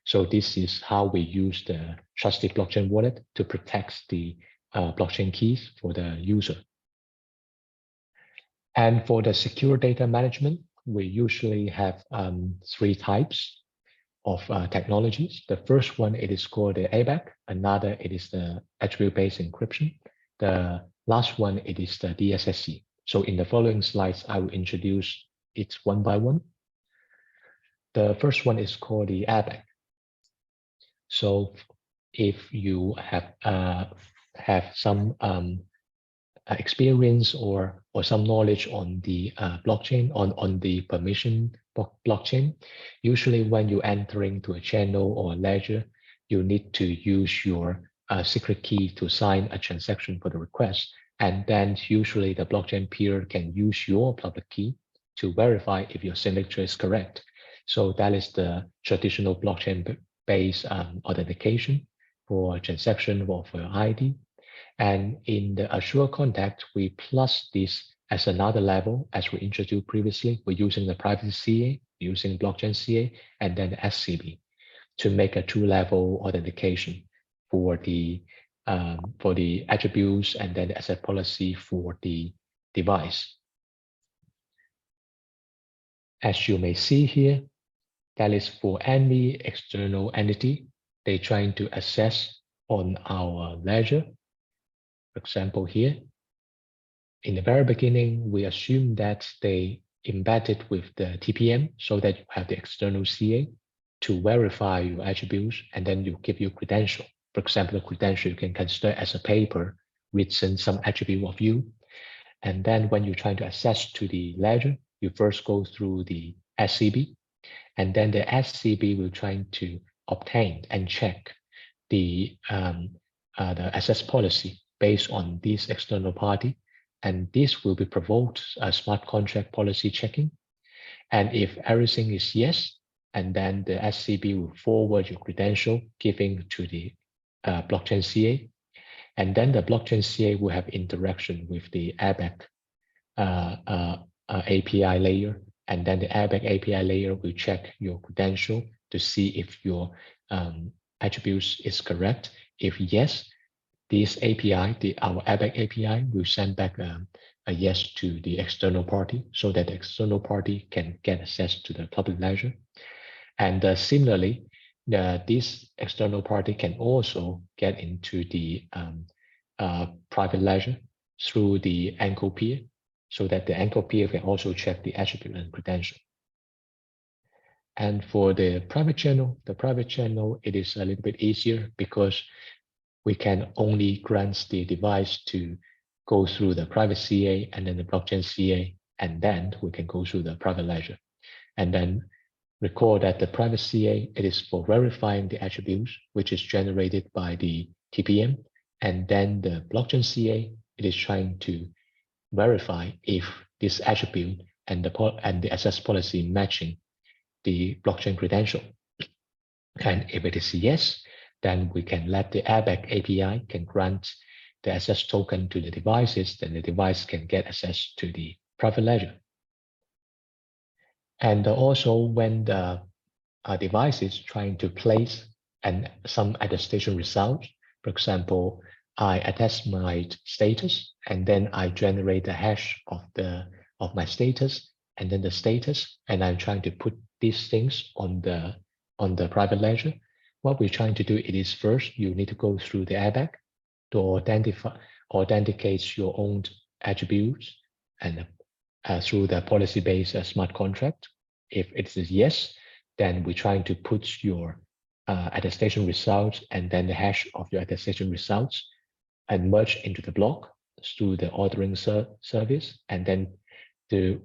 So this is how we use the trusted blockchain wallet to protect the blockchain keys for the user. And for the secure data management, we usually have three types of technologies. The first one, it is called the ABAC. Another, it is the attribute-based encryption. The last one, it is the DSSC. So in the following slides, I will introduce it one by one. The first one is called the ABAC. So if you have some experience or some knowledge on the blockchain, on the permission blockchain, usually when you enter into a channel or a ledger, you need to use your secret key to sign a transaction for the request. And then usually the blockchain peer can use your public key to verify if your signature is correct. So that is the traditional blockchain-based authentication for transaction or for ID. And in the Azure context, we plus this as another level, as we introduced previously. We're using the private CA, using blockchain CA, and then the SCB to make a two-level authentication for the attributes and then the asset policy for the device. As you may see here, that is for any external entity they're trying to access on our ledger. For example, here, in the very beginning, we assume that they embedded with the TPM so that you have the external CA to verify your attributes, and then you give your credential. For example, the credential you can consider as a paper written some attribute of you. And then when you're trying to access to the ledger, you first go through the SCB, and then the SCB will try to obtain and check the access policy based on this external party. And this will be provoked a smart contract policy checking. And if everything is yes, and then the SCB will forward your credential giving to the blockchain CA. And then the blockchain CA will have interaction with the ABAC API layer. And then the ABAC API layer will check your credential to see if your attributes is correct. If yes, this API, our ABAC API, will send back a yes to the external party so that the external party can get access to the public ledger. And similarly, this external party can also get into the private ledger through the anchor peer, so that the anchor peer can also check the attribute and credential. And for the private channel, it is a little bit easier because we can only grant the device to go through the private CA and then the blockchain CA, and then we can go through the private ledger. And then recall that the private CA, it is for verifying the attributes, which is generated by the TPM. And then the blockchain CA, it is trying to verify if this attribute and the access policy matching the blockchain credential. And if it is yes, then we can let the airbag API can grant the access token to the devices, then the device can get access to the private ledger. And also when the device is trying to place some attestation result, for example, I attest my status and then I generate the hash of my status and then the status, and I'm trying to put these things on the private ledger. What we're trying to do, it is first you need to go through the airbag to authenticate your own attributes and through the policy-based smart contract. If it is yes, then we're trying to put your attestation results and then the hash of your attestation results and merge into the block through the ordering service. And then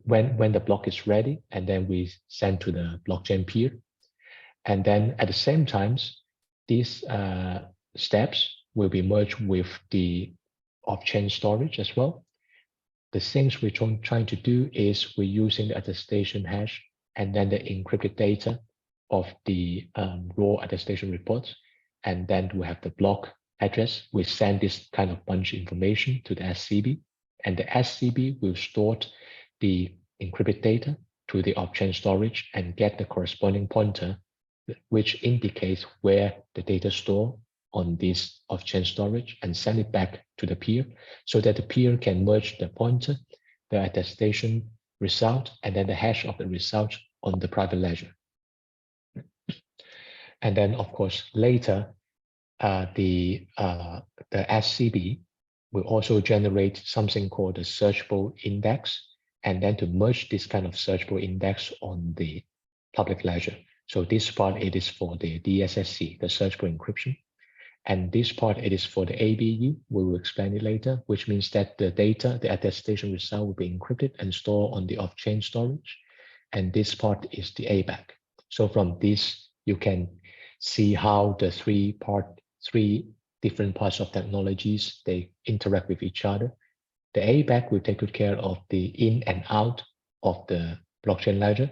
when the block is ready, and then we send to the blockchain peer. And then at the same time, these steps will be merged with the off-chain storage as well. The things we're trying to do is we're using the attestation hash and then the encrypted data of the raw attestation reports. And then we have the block address. We send this kind of bunch information to the SCB, and the SCB will store the encrypted data to the off-chain storage and get the corresponding pointer, which indicates where the data store on this off-chain storage, and send it back to the peer so that the peer can merge the pointer, the attestation result, and then the hash of the result on the private ledger. And then, of course, later, the SCB will also generate something called the searchable index, and then to merge this kind of searchable index on the public ledger. So this part, it is for the DSSC, the searchable encryption. And this part, it is for the ABE. We will explain it later, which means that the data, the attestation result will be encrypted and stored on the off-chain storage. And this part is the ABAC. So from this, you can see how the three different parts of technologies, they interact with each other. The ABAC will take good care of the in and out of the blockchain ledger.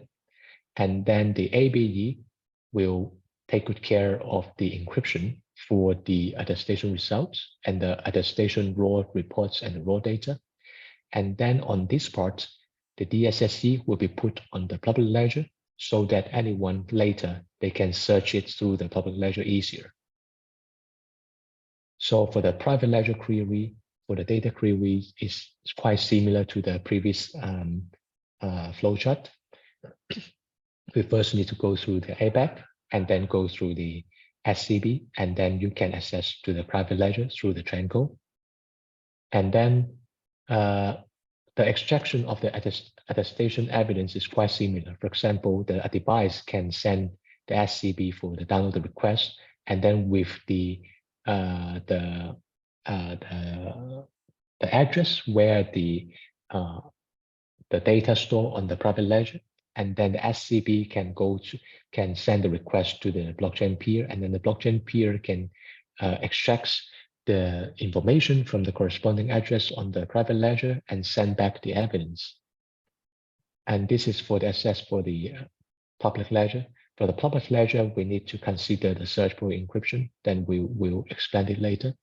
And then the ABE will take good care of the encryption for the attestation results and the attestation raw reports and the raw data. And then on this part, the DSSC will be put on the public ledger so that anyone later, they can search it through the public ledger easier. So for the private ledger query, for the data query, is quite similar to the previous flowchart. We first need to go through the ABAC and then go through the SCB, and then you can access to the private ledger through the chain code. And then the extraction of the attestation evidence is quite similar. For example, the device can send the SCB for the download request, and then with the address where the data store on the private ledger, and then the SCB can send the request to the blockchain peer, and then the blockchain peer can extract the information from the corresponding address on the private ledger and send back the evidence. And this is for the access for the public ledger. For the public ledger, we need to consider the searchable encryption. Then we will explain it later.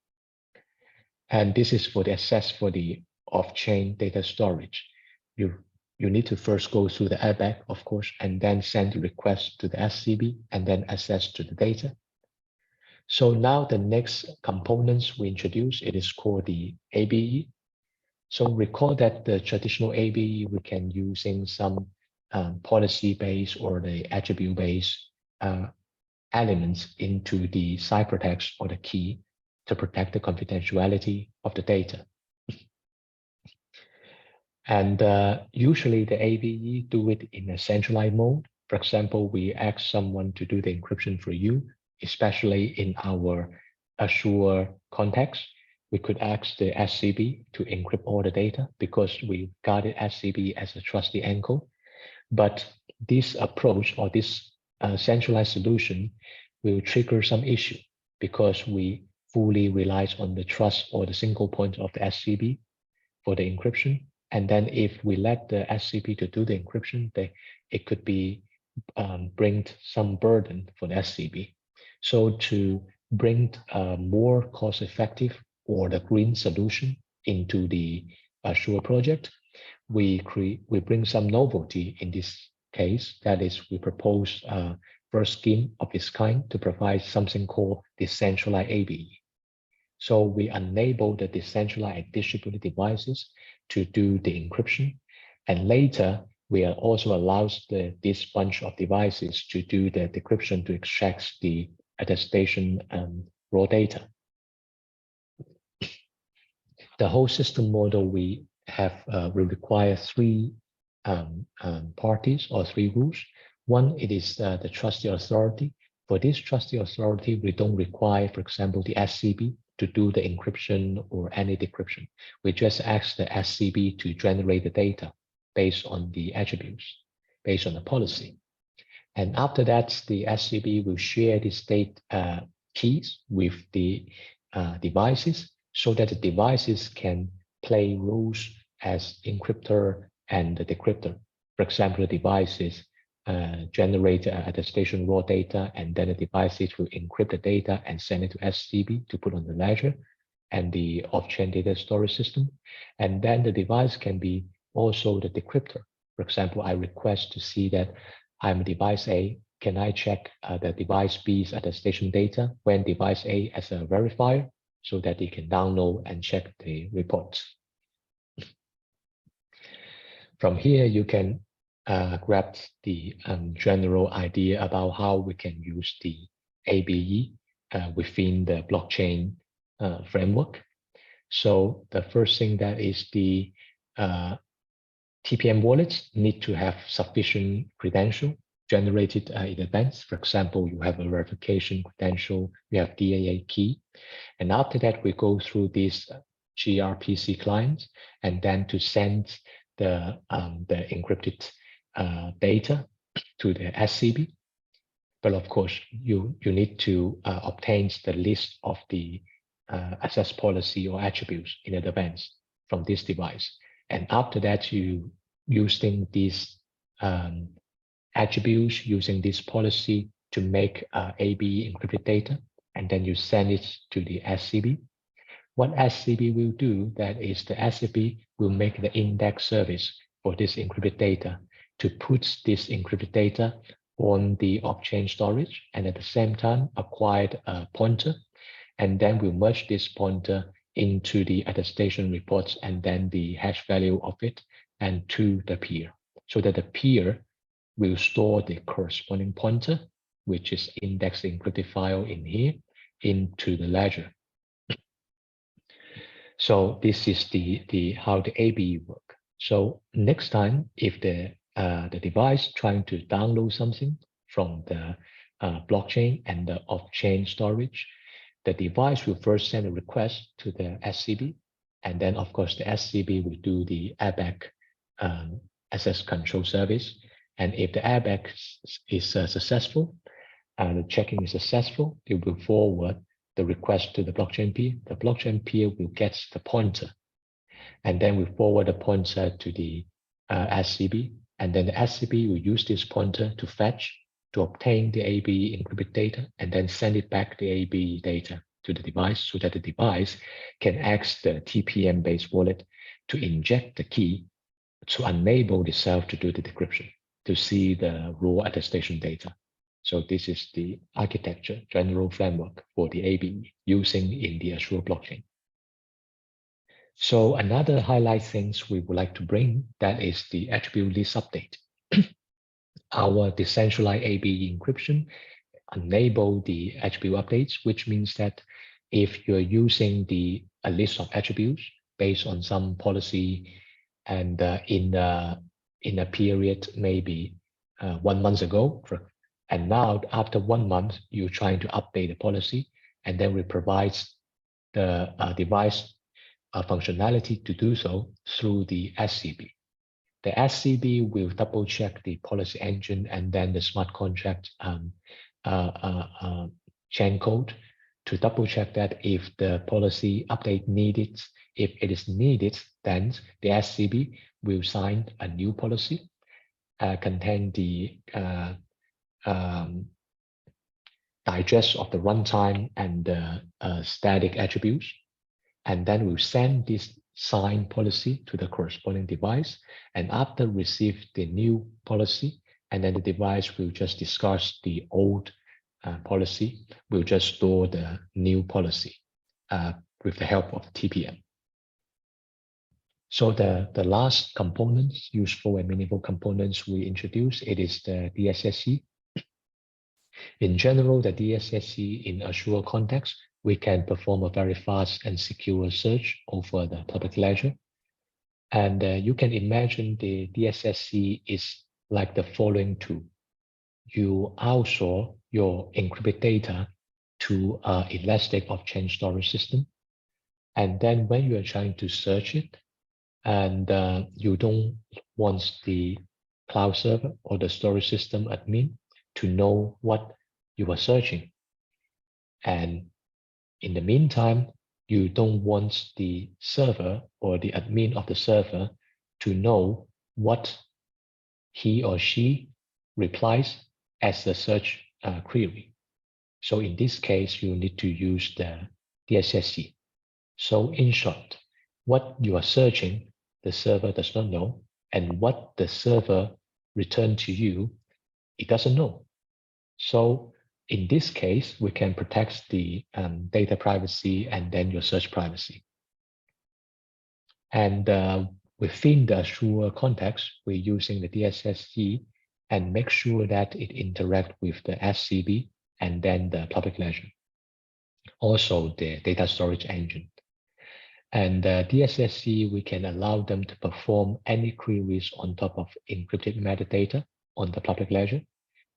And this is for the access for the off-chain data storage. You need to first go through the ABAC, of course, and then send the request to the SCB and then access to the data. So now the next components we introduce, it is called the ABE. So recall that the traditional ABE, we can using some policy-based or the attribute-based elements into the ciphertext or the key to protect the confidentiality of the data. And usually the ABE do it in a centralized mode. For example, we ask someone to do the encryption for you, especially in our Azure context. We could ask the SCB to encrypt all the data because we regarded SCB as a trusty anchor. But this approach or this centralized solution will trigger some issue because we fully relies on the trust or the single point of the SCB. for the encryption. And then if we let the SCP to do the encryption, it could be bring some burden for the SCP. So to bring a more cost-effective or the green solution into the Azure project, we bring some novelty in this case. That is, we propose a first scheme of its kind to provide something called decentralized ABE. So we enable the decentralized distributed devices to do the encryption, and later we also allows this bunch of devices to do the decryption to extract the attestation raw data. The whole system model we have will require three parties or three rules. One, it is the trusted authority. For this trusted authority, we don't require, for example, the SCP to do the encryption or any decryption. We just ask the SCP to generate the data based on the attributes, based on the policy. And after that, the SCP will share the state keys with the devices so that the devices can play roles as encryptor and the decryptor. For example, the devices generate attestation raw data, and then the devices will encrypt the data and send it to SCP to put on the ledger and the off-chain data storage system. And then the device can be also the decryptor. For example, I request to see that I'm device A. Can I check the device B's attestation data when device A as a verifier so that it can download and check the reports? From here, you can grab the general idea about how we can use the ABE within the blockchain framework. So the first thing that is the TPM wallets need to have sufficient credential generated in advance. For example, you have a verification credential, you have DAA key. And after that, we go through these gRPC clients and then to send the encrypted data to the SCP. But of course, you need to obtain the list of the access policy or attributes in advance from this device. And after that, you using these attributes, using this policy to make ABE encrypted data, and then you send it to the SCP. What SCP will do, that is the SCP will make the index service for this encrypted data to put this encrypted data on the off-chain storage, and at the same time acquire a pointer, and then we'll merge this pointer into the attestation reports and then the hash value of it and to the peer, so that the peer will store the corresponding pointer, which is indexed encrypted file in here, into the ledger. So this is the how the ABE work. So next time, if the device trying to download something from the blockchain and the off-chain storage, the device will first send a request to the SCP, and then of course the SCP will do the ABAC access control service. And if the ABAC is successful, the checking is successful, it will forward the request to the blockchain peer. The blockchain peer will get the pointer, and then we forward the pointer to the SCP, and then the SCP will use this pointer to fetch, to obtain the ABE encrypted data, and then send it back the ABE data to the device so that the device can access the TPM-based wallet to inject the key to enable itself to do the decryption, to see the raw attestation data. So this is the architecture general framework for the ABE using in the Azure blockchain. So another highlight things we would like to bring, that is the attribute list update. Our decentralized ABE encryption enable the attribute updates, which means that if you're using a list of attributes based on some policy and in a period maybe 1 month ago, and now after 1 month, you're trying to update the policy, and then we provide the device functionality to do so through the SCP. The SCP will double check the policy engine and then the smart contract chain code to double check that if the policy update needed if it is needed, then the SCB will sign a new policy, contain the digest of the runtime and the static attributes, and then we'll send this signed policy to the corresponding device. And after receive the new policy, and then the device will just discuss the old policy, we'll just store the new policy with the help of TPM. So the last components, useful and meaningful components we introduce, it is the DSSC. In general, the DSSC in Azure context, we can perform a very fast and secure search over the public ledger. And you can imagine the DSSC is like the following tool. You outsource your encrypted data to an elastic off-chain storage system. And then when you are trying to search it, and you don't want the cloud server or the storage system admin to know what you are searching. And in the meantime, you don't want the server or the admin of the server to know what he or she replies as a search query. So in this case, you need to use the DSSC. So in short, what you are searching, the server does not know, and what the server returned to you, it doesn't know. So in this case, we can protect the data privacy and then your search privacy. And within the Azure context, we're using the DSSC and make sure that it interacts with the SCB and then the public ledger. Also the data storage engine. And DSSC, we can allow them to perform any queries on top of encrypted metadata on the public ledger.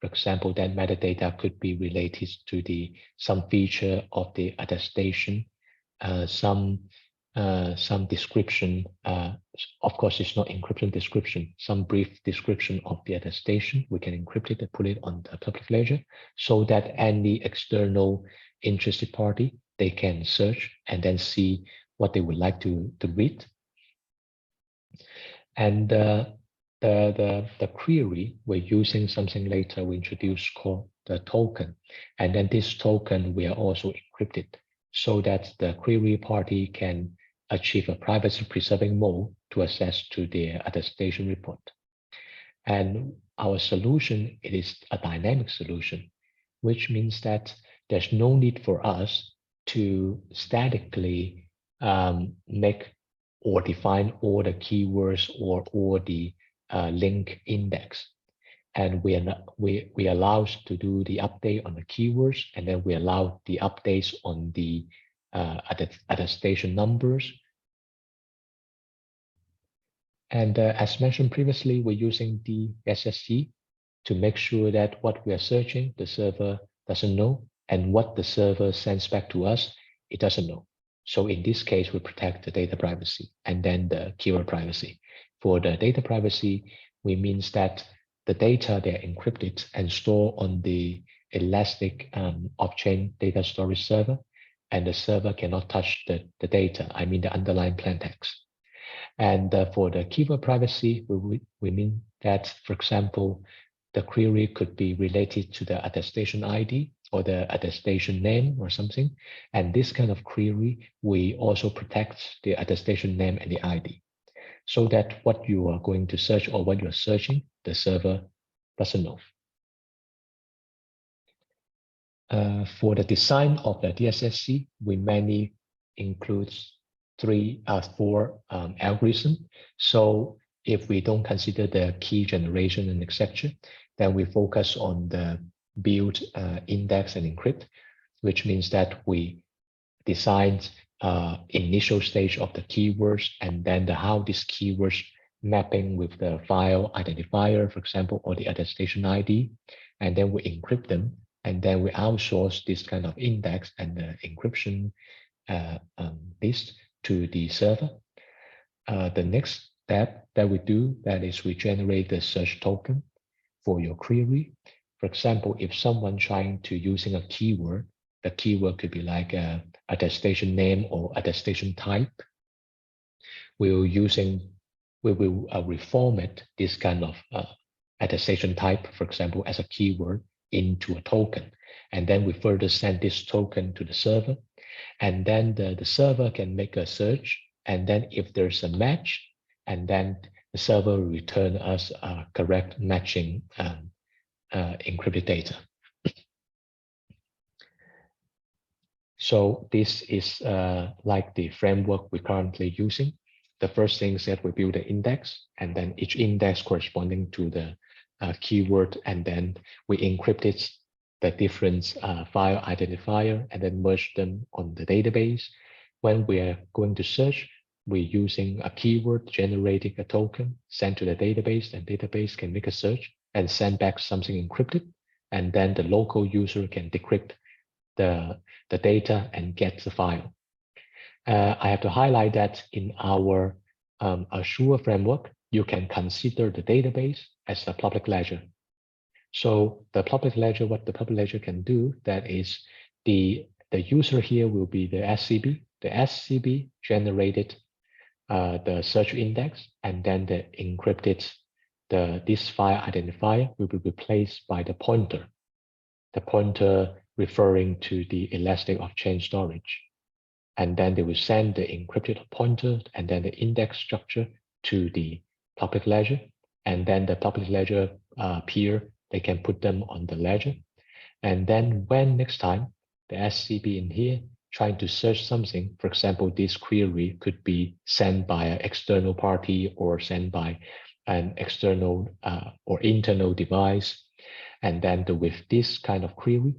For example, that metadata could be related to some feature of the attestation, some description. Of course, it's not encryption description. Some brief description of the attestation. We can encrypt it and put it on the public ledger, so that any external interested party, they can search and then see what they would like to read. And the query, we're using something later we introduce called the token. And then this token, we are also encrypted so that the query party can achieve a privacy preserving mode to access to their attestation report. And our solution, it is a dynamic solution, which means that there's no need for us to statically make or define all the keywords or all the link index. And we allow us to do the update on the keywords, and then we allow the updates on the attestation numbers. And as mentioned previously, we're using the DSSC to make sure that what we are searching, the server doesn't know, and what the server sends back to us, it doesn't know. So in this case, we protect the data privacy and then the keyword privacy. For the data privacy, we means that the data, they're encrypted and stored on the elastic off-chain data storage server, and the server cannot touch the data, I mean the underlying plain text. And for the keyword privacy, we mean that, for example, the query could be related to the attestation ID or the attestation name or something. And this kind of query, we also protect the attestation name and the ID, so that what you are going to search or what you're searching, the server doesn't know. For the design of the DSSC, we mainly include four algorithms. So if we don't consider the key generation and etc., then we focus on the build, index, and encrypt, which means that we designed initial stage of the keywords, and then how these keywords mapping with the file identifier, for example, or the attestation ID, and then we encrypt them, and then we outsource this kind of index and the encryption list to the server. The next step that we do, that is we generate the search token for your query. For example, if someone trying to using a keyword, the keyword could be like attestation name or attestation type. we will reformat this kind of attestation type, for example, as a keyword into a token. And then we further send this token to the server. And then the server can make a search. And then if there's a match, and then the server will return us correct matching encrypted data. So this is like the framework we're currently using. The first thing is that we build an index, and then each index corresponding to the keyword, and then we encrypted the different file identifier and then merge them on the database. When we are going to search, we're using a keyword generating a token, send to the database, and database can make a search and send back something encrypted. And then the local user can decrypt the data and get the file. I have to highlight that in our Azure framework, you can consider the database as a public ledger. So the public ledger, what the public ledger can do, that is the user here will be the SCB. The SCB generated the search index, and then the encrypted this file identifier will be replaced by the pointer. The pointer referring to the elastic off-chain storage. And then they will send the encrypted pointer and then the index structure to the public ledger. And then the public ledger peer, they can put them on the ledger. And then when next time the SCB in here trying to search something, for example, this query could be sent by an external party or sent by an external or internal device. And then with this kind of query,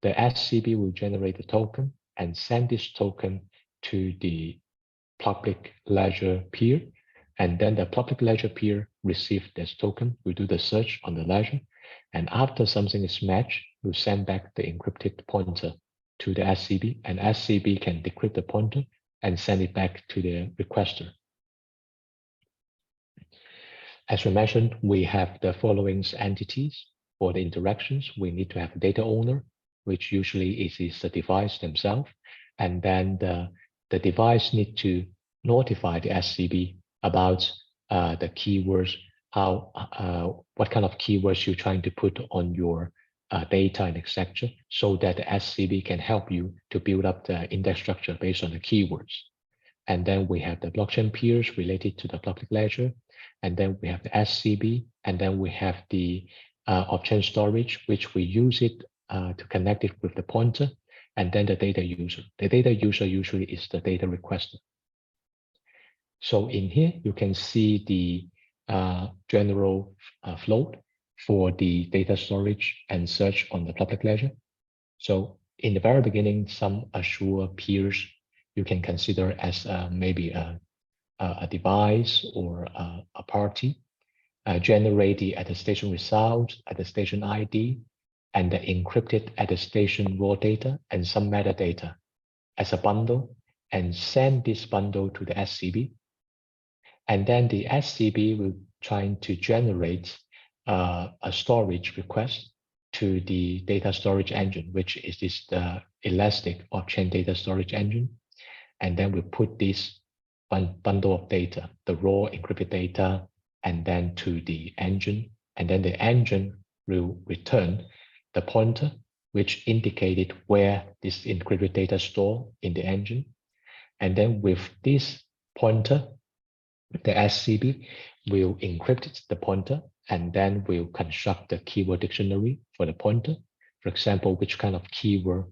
the SCB will generate a token and send this token to the public ledger peer. And then the public ledger peer receives this token, will do the search on the ledger. And after something is matched, we'll send back the encrypted pointer to the SCB, and SCB can decrypt the pointer and send it back to the requester. As we mentioned, we have the following entities. For the interactions, we need to have a data owner, which usually is the device themselves. And then the device need to notify the SCB about the keywords, what kind of keywords you're trying to put on your data and etc., so that the SCB can help you to build up the index structure based on the keywords. And then we have the blockchain peers related to the public ledger. And then we have the SCB, and then we have the off-chain storage, which we use it to connect it with the pointer, and then the data user. The data user usually is the data requester. So in here, you can see the general flow for the data storage and search on the public ledger. So in the very beginning, some Azure peers you can consider as maybe a device or a party. Generate the attestation results, attestation ID, and the encrypted attestation raw data and some metadata as a bundle, and send this bundle to the SCB. And then the SCB will try to generate a storage request to the data storage engine, which is the elastic off-chain data storage engine. And then we put this bundle of data, the raw encrypted data, and then to the engine. And then the engine will return the pointer, which indicated where this encrypted data stored in the engine. And then with this pointer, the SCB will encrypt the pointer, and then we'll construct the keyword dictionary for the pointer. For example, which kind of keyword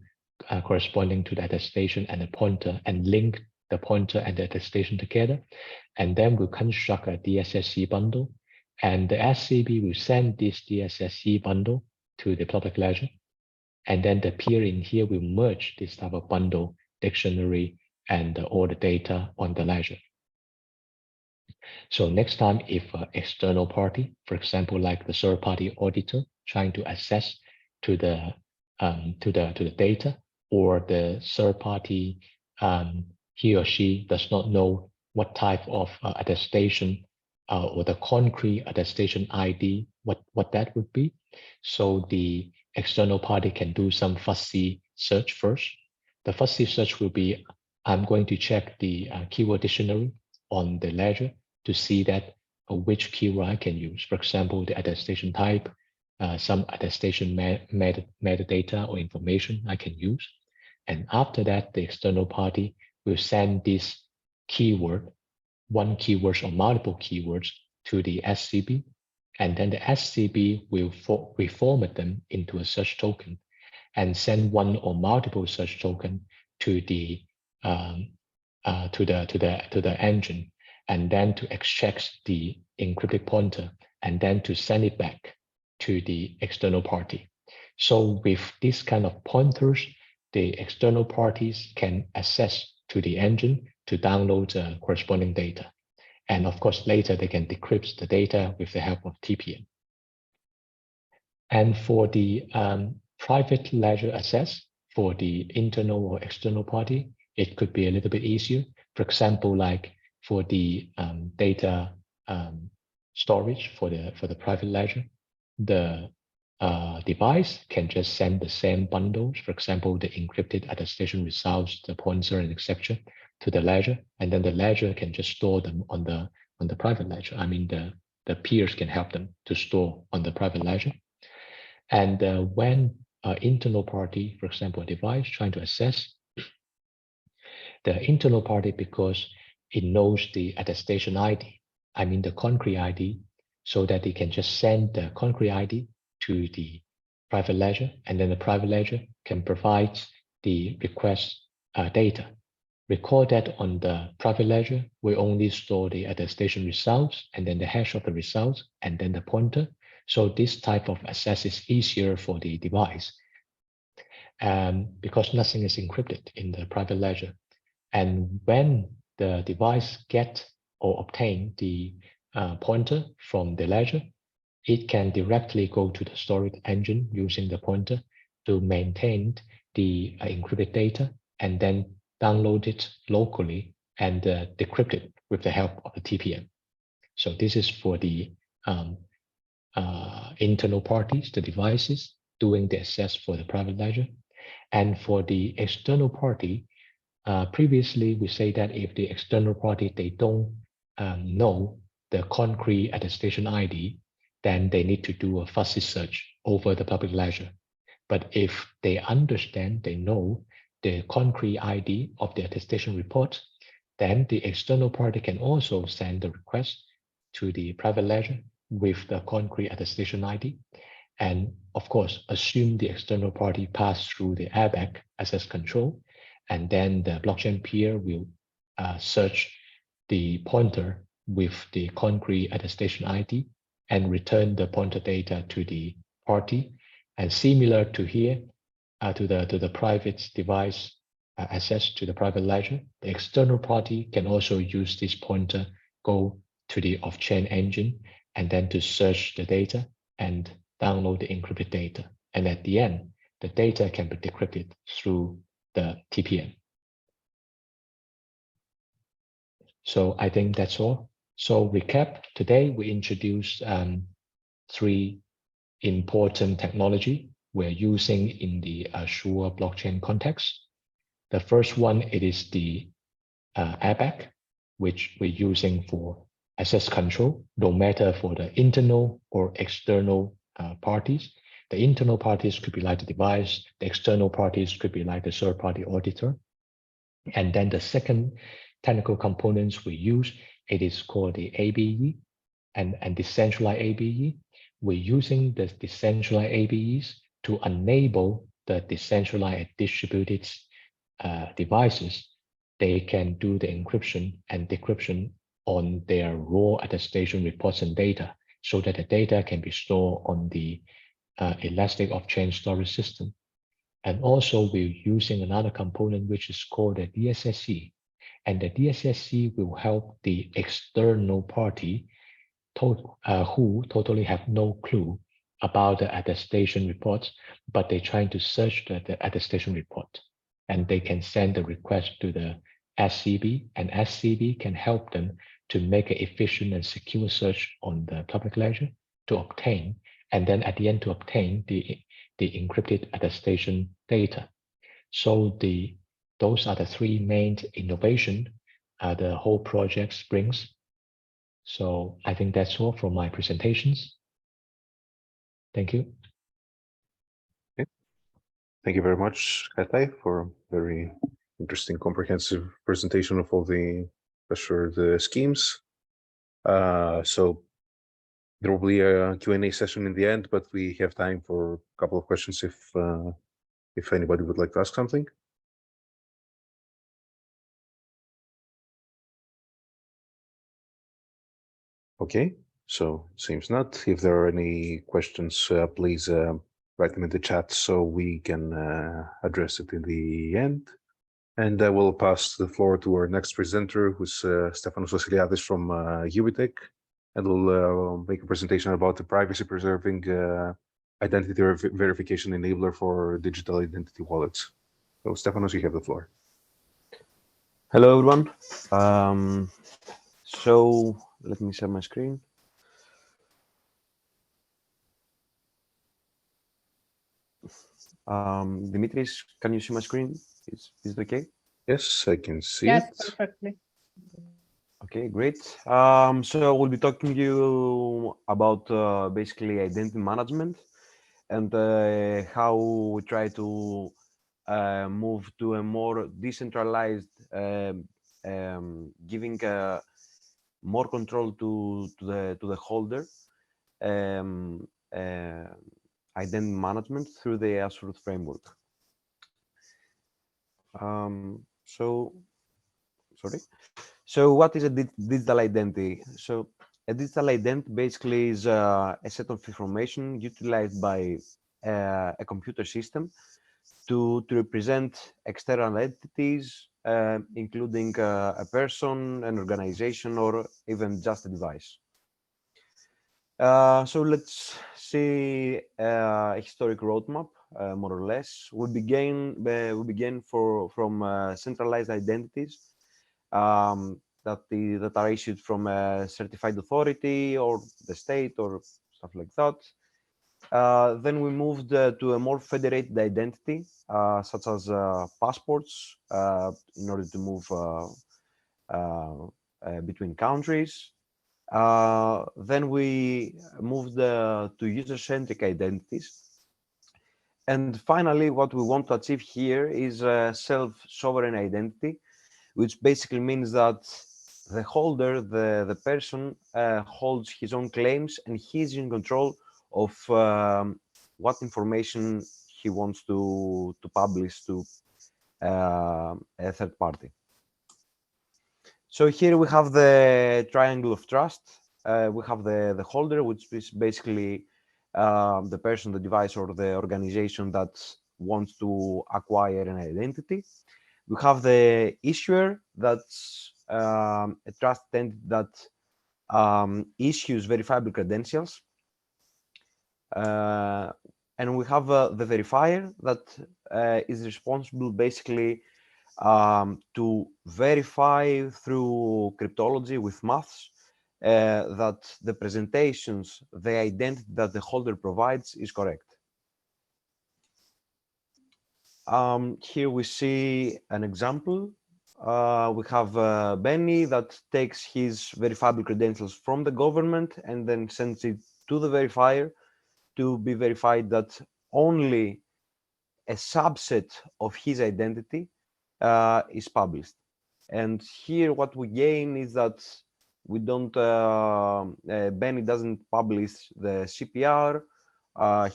corresponding to the attestation and the pointer, and link the pointer and the attestation together. And then we'll construct a DSSC bundle, and the SCB will send this DSSC bundle to the public ledger. And then the peer in here will merge this type of bundle, dictionary, and all the data on the ledger. So next time, if an external party, for example, like the third-party auditor, trying to access to the data, or the third party, he or she does not know what type of attestation or the concrete attestation ID, what that would be. So the external party can do some fuzzy search first. The fuzzy search will be, I'm going to check the keyword dictionary on the ledger to see that which keyword I can use. For example, the attestation type, some attestation metadata or information I can use. And after that, the external party will send this keyword, one keyword or multiple keywords, to the SCB. And then the SCB will reformat them into a search token and send one or multiple search token to the engine, and then to extract the encrypted pointer, and then to send it back to the external party. So with this kind of pointers, the external parties can access to the engine to download the corresponding data. And of course, later they can decrypt the data with the help of TPM. And for the private ledger access for the internal or external party, it could be a little bit easier. For example, like for the data storage for the private ledger, the device can just send the same bundles, for example, the encrypted attestation results, the pointer, and etc., to the ledger, and then the ledger can just store them on the private ledger. I mean, the peers can help them to store on the private ledger. And when an internal party, for example, a device trying to access the internal party, because it knows the attestation ID, I mean the concrete ID, so that it can just send the concrete ID to the private ledger, and then the private ledger can provide the request data. Recall that on the private ledger, we only store the attestation results, and then the hash of the results, and then the pointer. So this type of access is easier for the device because nothing is encrypted in the private ledger. And when the device get or obtain the pointer from the ledger, it can directly go to the storage engine using the pointer to maintain the encrypted data, and then download it locally and decrypt it with the help of the TPM. So this is for the internal parties, the devices doing the access for the private ledger. And for the external party, previously we say that if the external party, they don't know the concrete attestation ID, then they need to do a fuzzy search over the public ledger. But if they understand, they know the concrete ID of the attestation report, then the external party can also send the request to the private ledger with the concrete attestation ID. And of course, assume the external party passed through the airbag access control, and then the blockchain peer will search the pointer with the concrete attestation ID and return the pointer data to the party. And similar to here, to the private device access to the private ledger, the external party can also use this pointer, go to the off-chain engine, and then to search the data and download the encrypted data. And at the end, the data can be decrypted through the TPM. So I think that's all. So recap, today we introduced 3 important technology we're using in the Azure blockchain context. The first one, it is the airbag, which we're using for access control, no matter for the internal or external parties. The internal parties could be like the device, the external parties could be like the third-party auditor. And then the second technical components we use, it is called the ABE and decentralized ABE. We're using the decentralized ABEs to enable the decentralized distributed devices. They can do the encryption and decryption on their raw attestation reports and data, so that the data can be stored on the elastic off-chain storage system. And also we're using another component which is called the DSSC. And the DSSC will help the external party who totally have no clue about the attestation reports, but they're trying to search the attestation report. And they can send the request to the SCB, and SCB can help them to make an efficient and secure search on the public ledger to obtain, and then at the end to obtain the encrypted attestation data. So those are the 3 main innovations the whole project brings. So I think that's all from my presentations. Thank you. Okay. Thank you very much, Katai, for a very interesting, comprehensive presentation of all the schemes. So there will be a Q&A session in the end, but we have time for a couple of questions if anybody would like to ask something. Okay, so seems not. If there are any questions, please write them in the chat so we can address it in the end. And I will pass the floor to our next presenter, who's Stefanos Vassiliadis from Ubitech, and will make a presentation about the privacy-preserving identity verification enabler for digital identity wallets. So, Stefanos, you have the floor. Hello, everyone. So let me share my screen. Dimitris, can you see my screen? Is it okay? Yes, I can see Yes, it. perfectly. Okay, great. So we'll be talking to you about basically identity management and how we try to move to a more decentralized, giving more control to the holder, identity management through the Azure framework. So what is a digital identity? So a digital identity basically is a set of information utilized by a computer system to represent external entities, including a person, an organization, or even just a device. So let's see a historic roadmap, more or less. We begin from centralized identities that are issued from a certified authority or the state or stuff like that. Then we moved to a more federated identity, such as passports, in order to move between countries. Then we moved to user-centric identities. And finally, what we want to achieve here is a self-sovereign identity, which basically means that the holder, the person, holds his own claims and he's in control of what information he wants to publish to a third party. So here we have the triangle of trust. We have the holder, which is basically the person, the device, or the organization that wants to acquire an identity. We have the issuer, that's a trusted entity that issues verifiable credentials. And we have the verifier that is responsible basically to verify through cryptology with maths that the presentations, the identity that the holder provides is correct. Here we see an example. We have Benny that takes his verifiable credentials from the government and then sends it to the verifier to be verified that only a subset of his identity is published. And here what we gain is that we don't, Benny doesn't publish the CPR,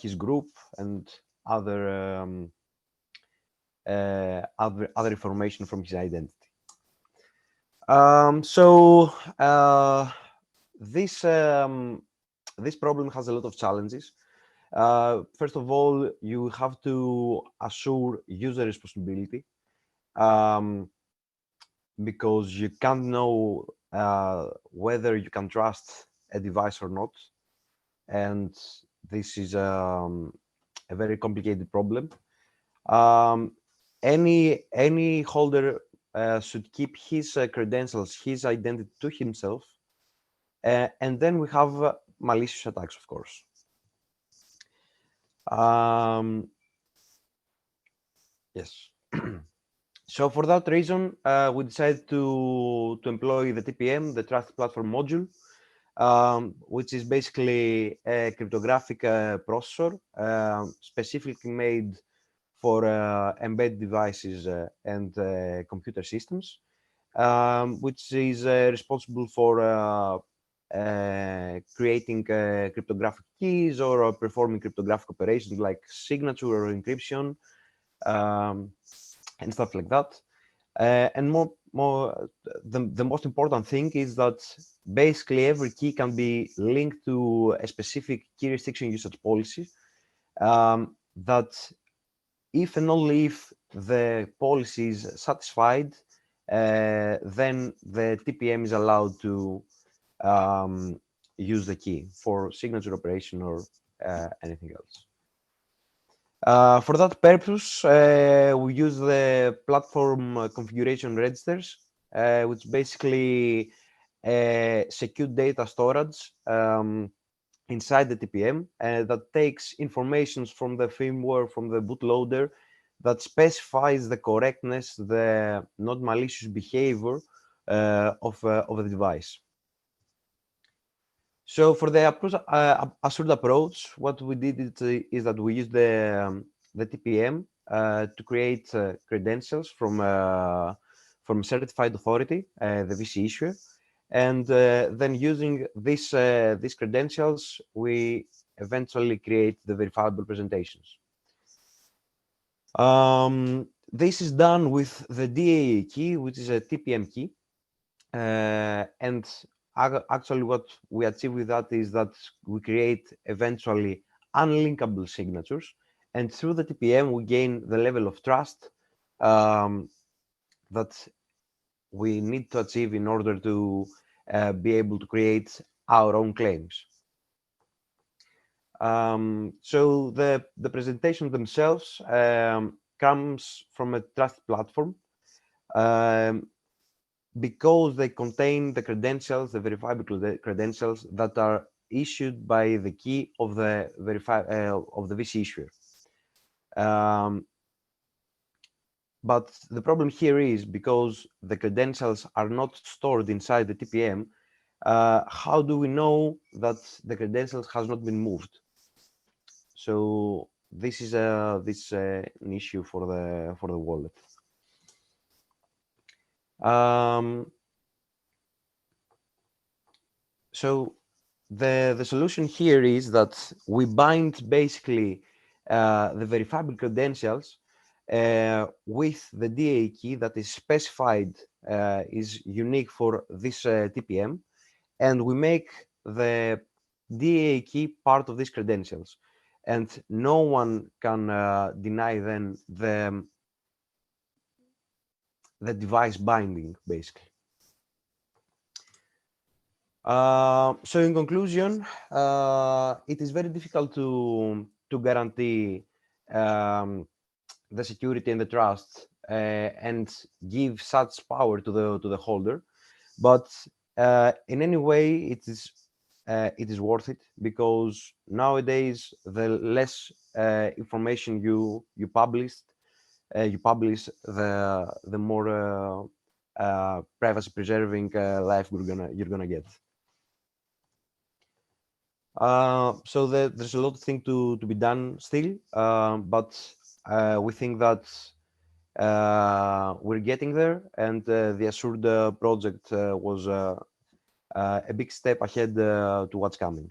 his group, and other information from his identity. This problem has a lot of challenges. First of all, you have to assure user responsibility, because you can't know whether you can trust a device or not, and this is a very complicated problem. Any holder should keep his credentials, his identity to himself, and then we have malicious attacks, of course. Yes. So for that reason, we decided to employ the TPM, the Trust Platform Module, which is basically a cryptographic processor specifically made for embedded devices and computer systems, which is responsible for creating cryptographic keys or performing cryptographic operations like signature or encryption and stuff like that. And the most important thing is that basically every key can be linked to a specific key restriction usage policy that if and only if the policy is satisfied, then the TPM is allowed to use the key for signature operation or anything else. For that purpose, we use the platform configuration registers, which basically secure data storage inside the TPM that takes information from the firmware, from the bootloader, that specifies the correctness, the not malicious behavior of the device. So for the assured approach, what we did is that we used the TPM to create credentials from a certified authority, the VC issuer, and then using these credentials, we eventually create the verifiable presentations. This is done with the DAA key, which is a TPM key, and actually what we achieve with that is that we create eventually unlinkable signatures, and through the TPM we gain the level of trust that we need to achieve in order to be able to create our own claims. So the presentation themselves comes from a trust platform because they contain the credentials, the verifiable credentials that are issued by the key of the VC issuer. But the problem here is because the credentials are not stored inside the TPM, how do we know that the credentials has not been moved? So this is an issue for the wallet. So the solution here is that we bind basically the verifiable credentials with the DA key that is specified, is unique for this TPM, and we make the DA key part of these credentials, and no one can deny then the device binding, basically. So in conclusion, it is very difficult to guarantee the security and the trust and give such power to the holder, but in any way it is worth it, because nowadays the less information you publish, the more privacy preserving life you're gonna get. So there's a lot of things to be done still, but we think that we're getting there, and the Assured project was a big step ahead to what's coming.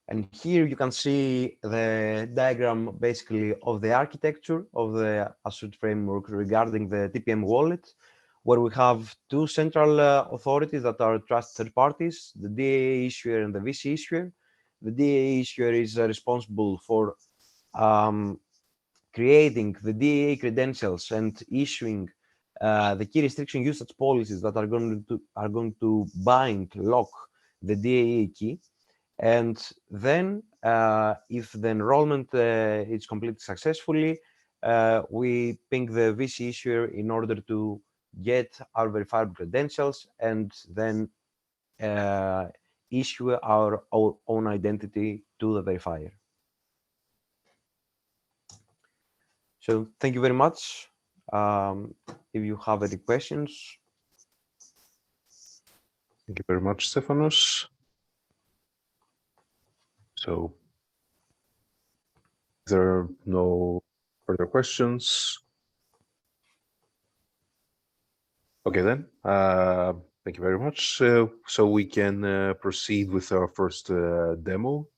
And here you can see the diagram basically of the architecture of the Assured framework regarding the TPM wallet, where we have two central authorities that are trust third parties, the DAA issuer and the VC issuer. The DAA issuer is responsible for creating the DAA credentials and issuing the key restriction usage policies that are going to bind, lock the DAA key. And then if the enrollment is completed successfully, we ping the VC issuer in order to get our verifiable credentials and then issue our own identity to the verifier. So thank you very much. If you have any questions. Thank you very much, Stefanos. So if there are no further questions. Okay, then. Thank you very much. So we can proceed with our first demo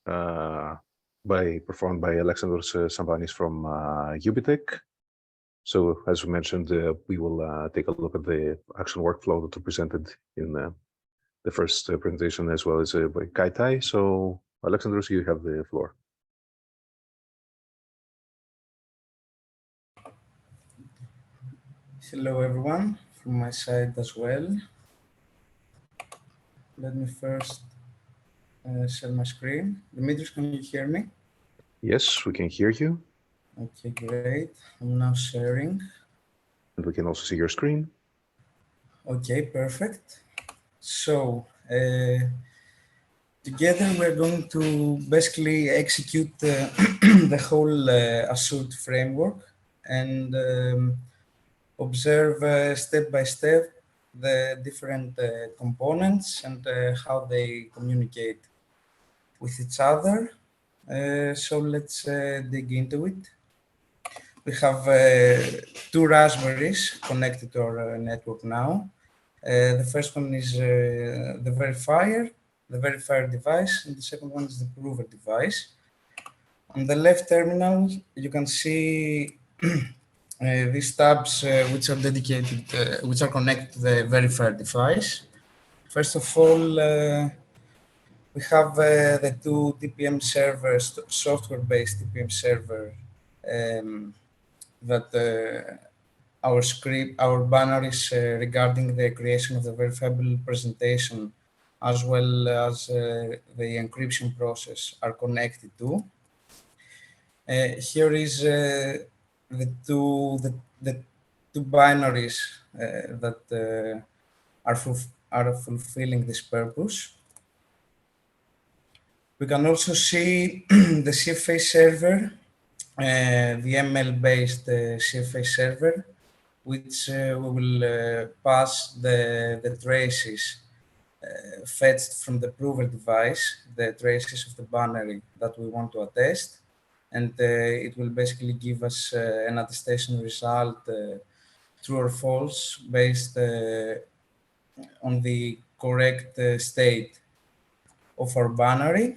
performed by Alexandros Sambanis from Ubitech. So as we mentioned, we will take a look at the action workflow that we presented in the first presentation, as well as by Kaitai. So Alexandros, you have the floor. Hello everyone, from my side as well. Let me first share my screen. Dimitris, can you hear me? Yes, we can hear you. Okay, great. I'm now sharing. And we can also see your screen. Okay, perfect. So together we're going to basically execute the whole Assured framework and observe step by step the different components and how they communicate with each other. So let's dig into it. We have two Raspberries connected to our network now. The first one is the verifier device, and the second one is the prover device. On the left terminal, you can see these tabs which are dedicated, which are connected to the verifier device. First of all, we have the two TPM servers, software-based TPM server that our banner is regarding the creation of the verifiable presentation, as well as the encryption process are connected to. Here is the two binaries that are fulfilling this purpose. We can also see the CFA server, the ML-based CFA server, which we will pass the traces fetched from the prover device, the traces of the binary that we want to attest. And it will basically give us an attestation result, true or false, based on the correct state of our binary.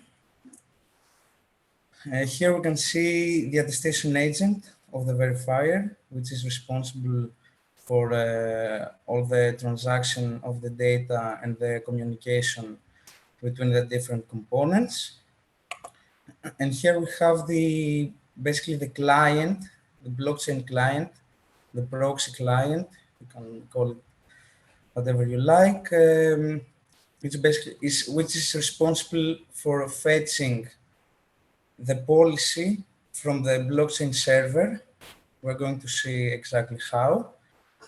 Here we can see the attestation agent of the verifier, which is responsible for all the transaction of the data and the communication between the different components. And here we have basically the client, the blockchain client, the proxy client, you can call it whatever you like, which is responsible for fetching the policy from the blockchain server. We're going to see exactly how,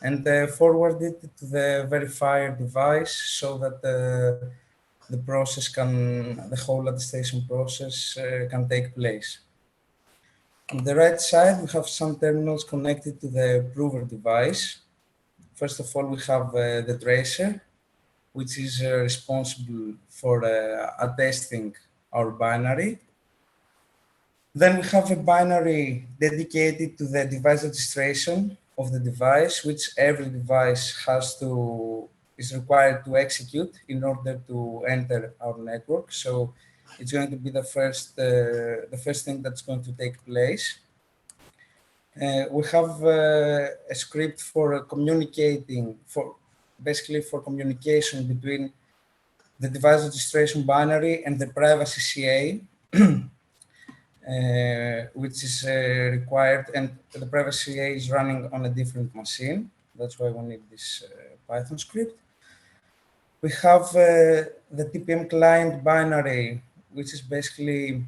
and forward it to the verifier device so that the whole attestation process can take place. On the right side, we have some terminals connected to the prover device. First of all, we have the tracer, which is responsible for attesting our binary. Then we have a binary dedicated to the device registration of the device, which every device is required to execute in order to enter our network. So it's going to be the first thing that's going to take place. We have a script for communication between the device registration binary and the privacy CA. Which is required, and the privacy CA is running on a different machine. That's why we need this Python script. We have the TPM client binary, which is basically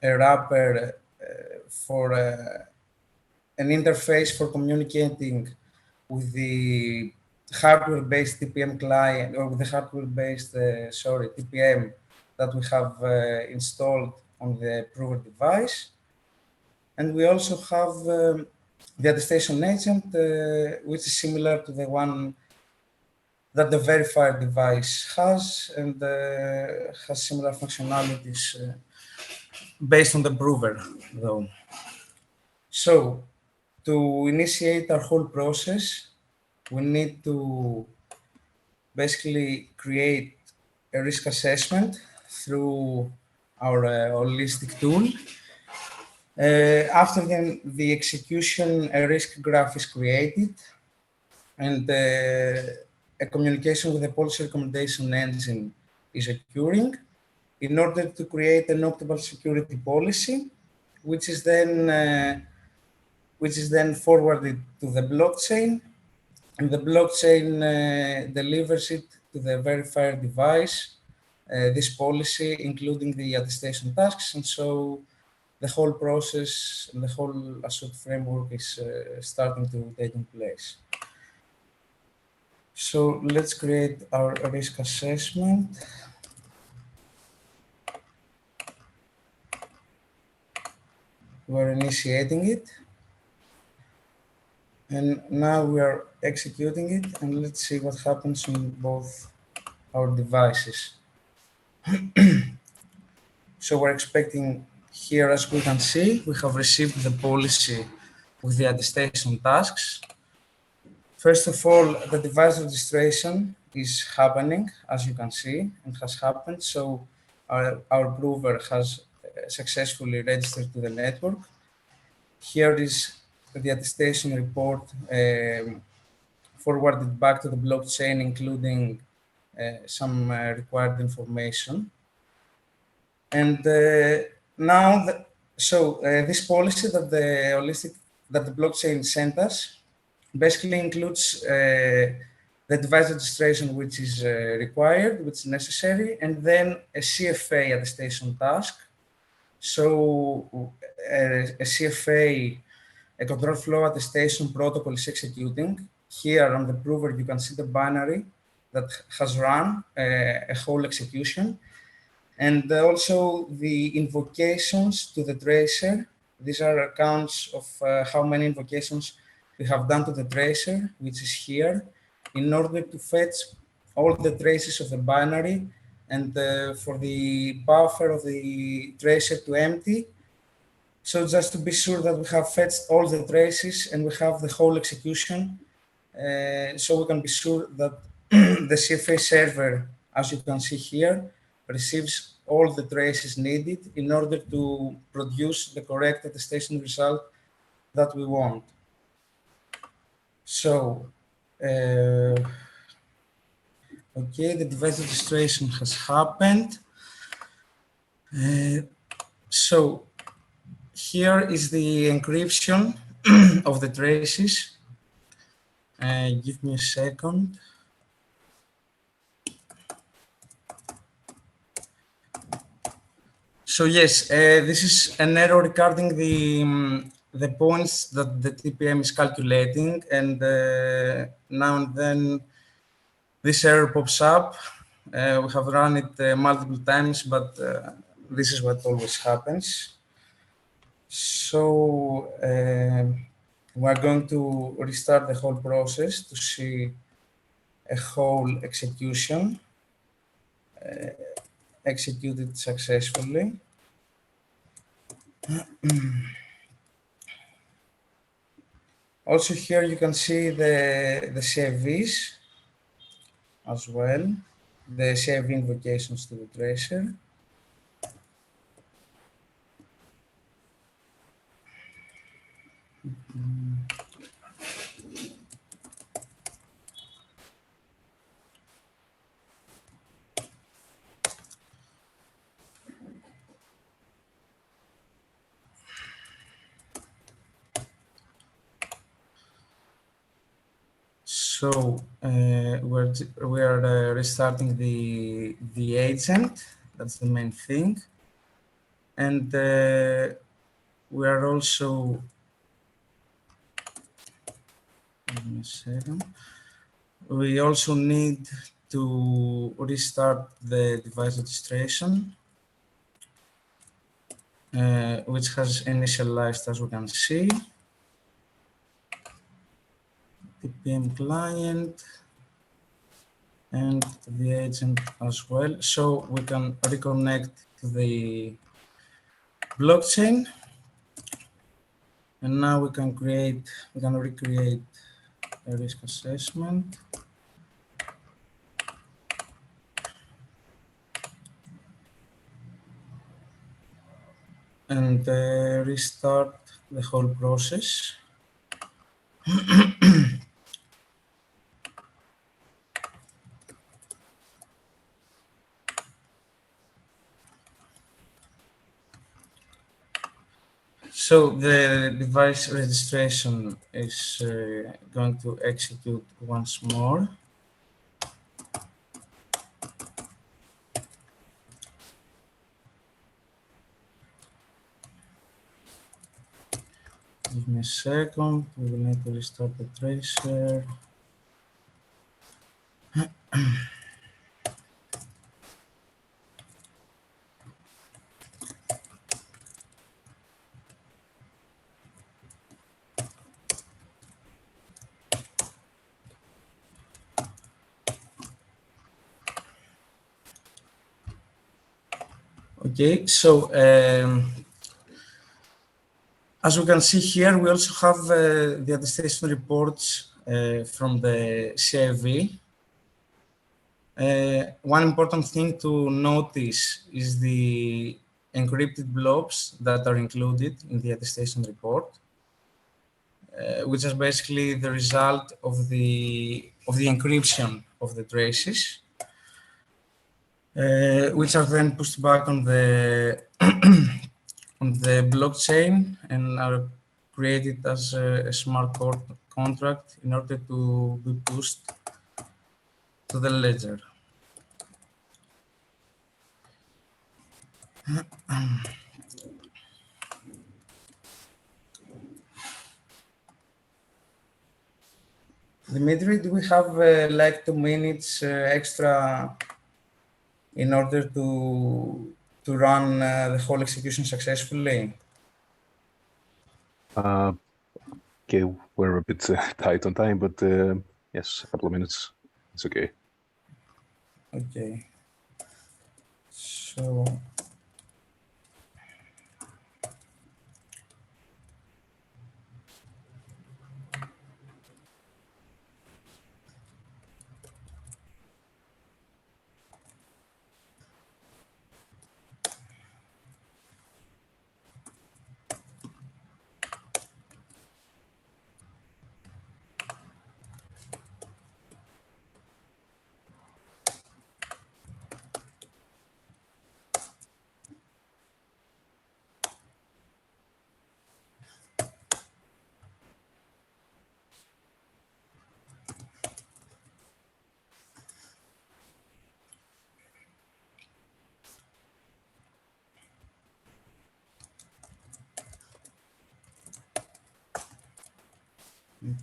a wrapper for an interface for communicating with the hardware-based TPM client, or with the hardware-based, TPM that we have installed on the prover device. And we also have the attestation agent, which is similar to the one that the verifier device has, and has similar functionalities based on the prover, though. So, to initiate our whole process, we need to basically create a risk assessment through our holistic tool. After then, the execution, a risk graph is created, and a communication with the policy recommendation engine is occurring in order to create an optimal security policy, which is then forwarded to the blockchain, and the blockchain delivers it to the verifier device, this policy, including the attestation tasks, and so the whole process and the whole Azure framework is starting to take in place. So let's create our risk assessment. We're initiating it. And now we are executing it, and let's see what happens on both our devices. So we're expecting here, as we can see, we have received the policy with the attestation tasks. First of all, the device registration is happening, as you can see, and has happened. So our prover has successfully registered to the network. Here is the attestation report forwarded back to the blockchain, including some required information. And now, this policy that the blockchain sent us basically includes the device registration, which is required, which is necessary, and then a CFA attestation task. So a CFA, a control flow attestation protocol, is executing. Here on the prover, you can see the binary that has run a whole execution. And also the invocations to the tracer. These are accounts of how many invocations we have done to the tracer, which is here, in order to fetch all the traces of the binary and for the buffer of the tracer to empty. So just to be sure that we have fetched all the traces and we have the whole execution, so we can be sure that the CFA server, as you can see here, receives all the traces needed in order to produce the correct attestation result that we want. So, okay, the device registration has happened. So here is the encryption of the traces. Give me a second. So yes, this is an error regarding the points that the TPM is calculating, and now and then this error pops up. We have run it multiple times, but this is what always happens. So we're going to restart the whole process to see a whole execution executed successfully. Also here you can see the CIVs as well, the CIV invocations to the tracer. So we are restarting the agent. That's the main thing, and we are also. Give me a second. We also need to restart the device registration, which has initialized, as we can see. TPM client and the agent as well. So we can reconnect to the blockchain. And now we can recreate a risk assessment. And restart the whole process. So the device registration is going to execute once more. Give me a second, we will need to restart the tracer. Okay, so as we can see here, we also have the attestation reports from the CIV. One important thing to notice is the encrypted blobs that are included in the attestation report, which is basically the result of the encryption of the traces, which are then pushed back on the on the blockchain and are created as a smart contract in order to be pushed to the ledger. Dimitri, do we have like 2 minutes extra in order to run the whole execution successfully? Okay, we're a bit tight on time, but yes, a couple of minutes. It's okay. Okay. So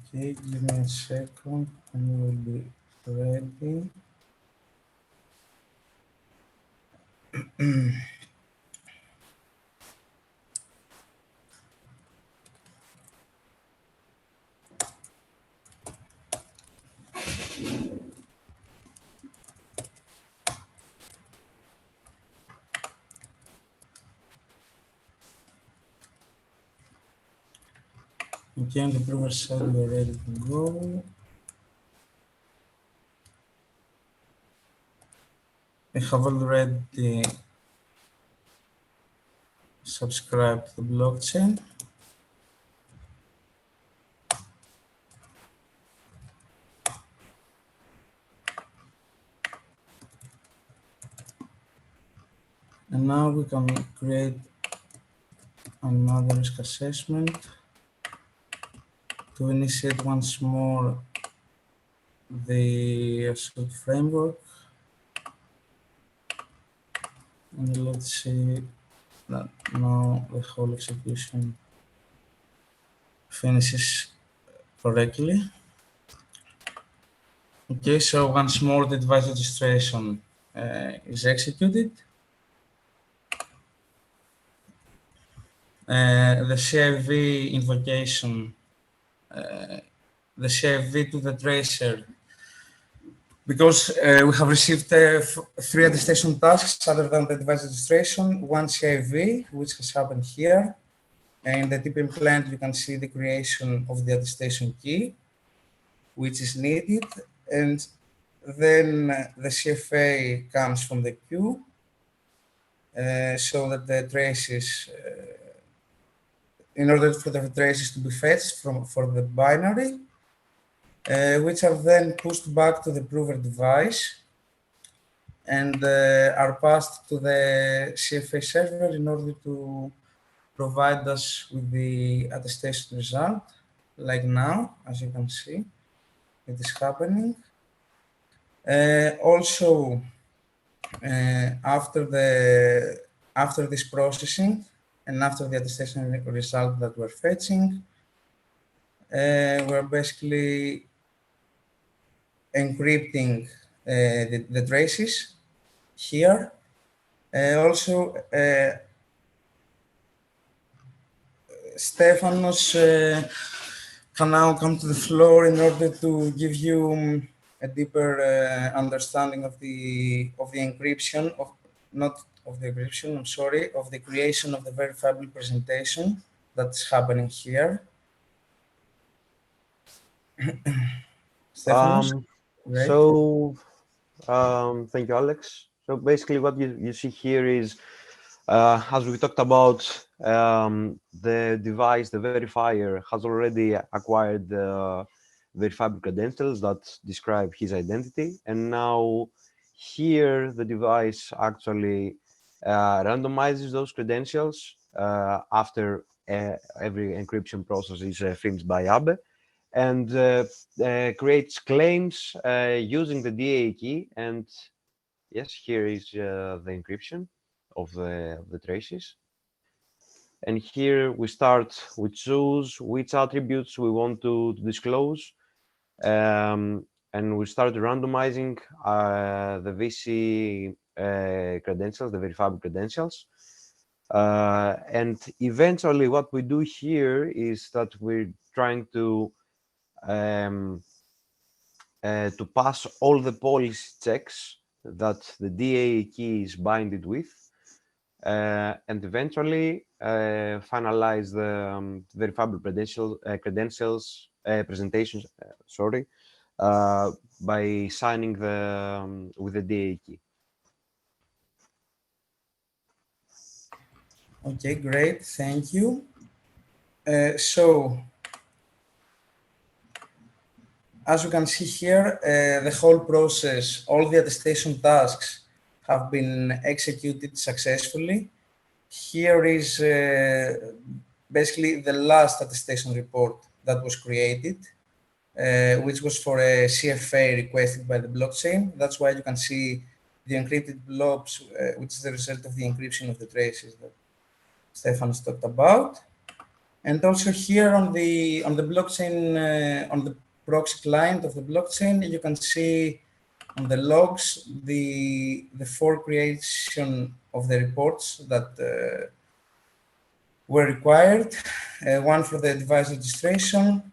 okay, give me a second and we will be ready. Okay, on the prover side, we're ready to go. I have already subscribed to the blockchain. And now we can create another risk assessment to initiate once more the asset framework. And let's see that now the whole execution finishes correctly. Okay, so once more the device registration is executed. The CIV invocation the CIV to the tracer, because we have received 3 attestation tasks other than the device registration, 1 CIV, which has happened here. In the TPM client, you can see the creation of the attestation key, which is needed. And then the CFA comes from the queue, so that the traces, in order for the traces to be fetched for the binary, which are then pushed back to the prover device and are passed to the CFA server in order to provide us with the attestation result, like now, as you can see, it is happening. Also, after this processing and after the attestation result that we're fetching, we're basically encrypting the traces here. Also, Stefanos can now come to the floor in order to give you a deeper understanding of the encryption of I'm sorry, of the creation of the verifiable presentation that's happening here. Stefanos, great. So, thank you, Alex. So basically what you see here is, as we talked about, the device, the verifier, has already acquired the verifiable credentials that describe his identity. And now here, the device actually randomizes those credentials after every encryption process is finished by Abe, and creates claims using the DA key. And yes, here is the encryption of the traces. And here we start, we choose which attributes we want to disclose. And we start randomizing the VC credentials, the verifiable credentials. And eventually what we do here is that we're trying to pass all the policy checks that the DA key is binded with, and eventually finalize the verifiable credentials presentations, by signing with the DA key. Okay, great, thank you. So, as you can see here, the whole process, all the attestation tasks have been executed successfully. Here is basically the last attestation report that was created, which was for a CFA requested by the blockchain. That's why you can see the encrypted blobs, which is the result of the encryption of the traces that Stefanos talked about. And also here on the blockchain, on the proxy client of the blockchain, you can see on the logs the 4 creation of the reports that were required. 1 for the device registration,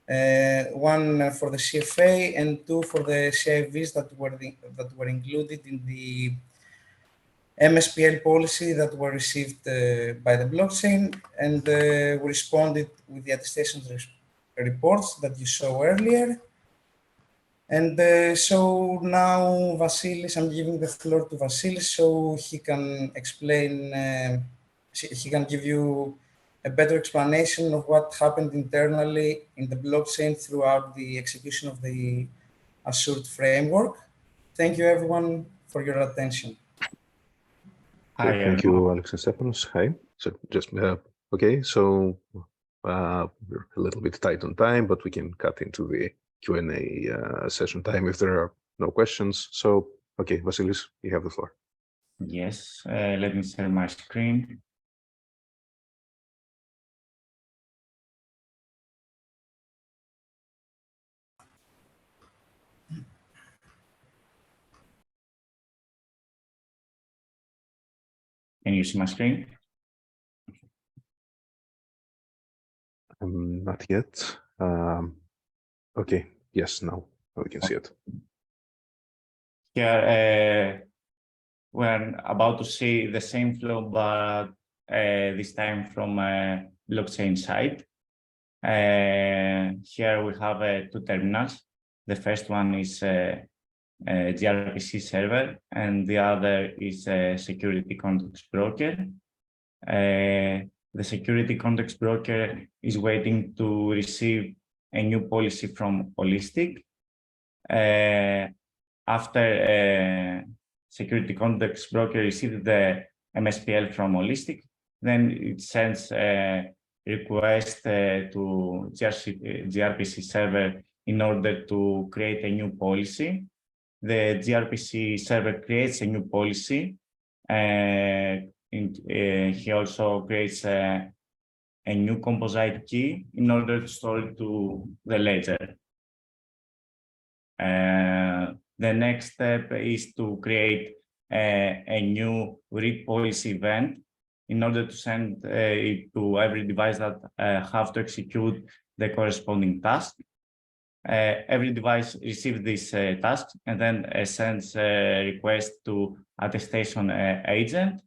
1 for the CFA, and 2 for the CIVs that were included in the MSPL policy that were received by the blockchain, and we responded with the attestation reports that you saw earlier. And so now, Vasilis, I'm giving the floor to Vasilis so he can explain, he can give you a better explanation of what happened internally in the blockchain throughout the execution of the assured framework. Thank you, everyone, for your attention. Okay, thank you, Alex and Stefanos. Hi. So just, okay, so we're a little bit tight on time, but we can cut into the Q&A session time if there are no questions. So, okay, Vasilis, you have the floor. Yes, let me share my screen. Can you see my screen? Not yet. Okay, yes, now we can see it. Here, we're about to see the same flow, but this time from a blockchain side. Here we have two terminals. The first one is a gRPC server, and the other is a security context broker. The security context broker is waiting to receive a new policy from Holistic. After security context broker receives the MSPL from Holistic, then it sends a request to gRPC server in order to create a new policy. The gRPC server creates a new policy. He also creates a new composite key in order to store it to the ledger. The next step is to create a new read policy event in order to send it to every device that have to execute the corresponding task. Every device receives this task and then sends a request to attestation agent.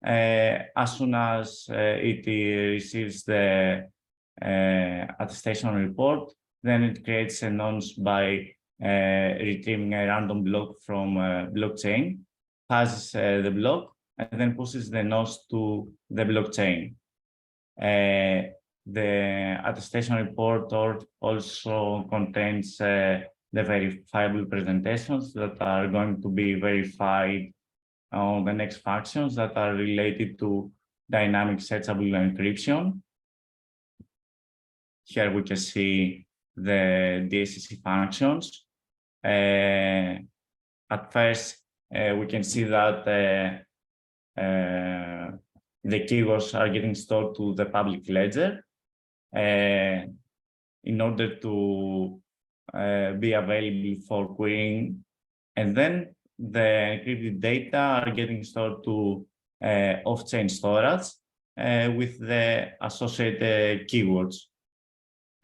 As soon as it receives the attestation report, then it creates a nonce by retrieving a random block from blockchain, passes the block, and then pushes the nonce to the blockchain. The attestation report also contains the verifiable presentations that are going to be verified on the next functions that are related to dynamic searchable encryption. Here we can see the DSCC functions. At first, we can see that the keywords are getting stored to the public ledger in order to be available for querying. And then the encrypted data are getting stored to off-chain storage with the associated keywords.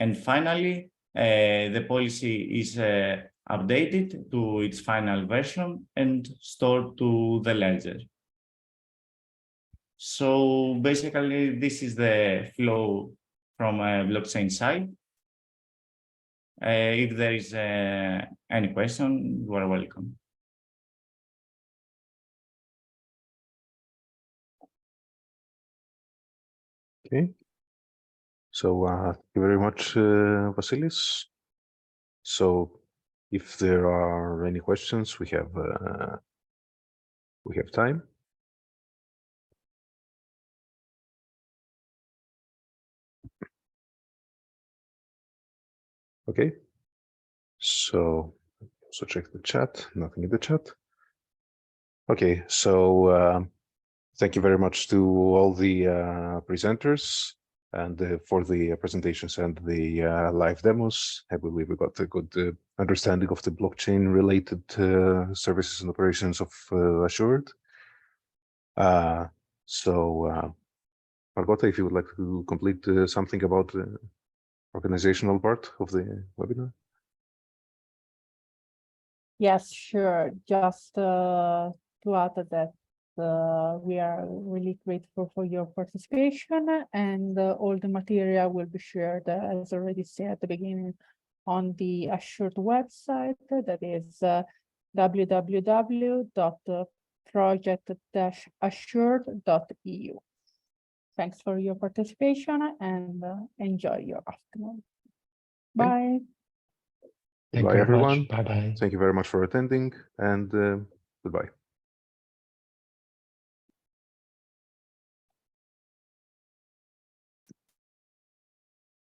And finally, the policy is updated to its final version and stored to the ledger. So basically, this is the flow from a blockchain side. If there is any question, you are welcome. Okay. So thank you very much, Vasilis. So if there are any questions, we have time. Okay. So check the chat. Nothing in the chat. Okay. So thank you very much to all the presenters and for the presentations and the live demos. I believe we got a good understanding of the blockchain-related services and operations of Assured. So, Margota, if you would like to complete something about the organizational part of the webinar. Yes, sure. Just to add that we are really grateful for your participation, and all the material will be shared, as already said at the beginning, on the Assured website, that is www.project-assured.eu. Thanks for your participation and enjoy your afternoon. Bye. Thank you Bye, very everyone. much. Bye-bye. Thank you very much for attending, and goodbye.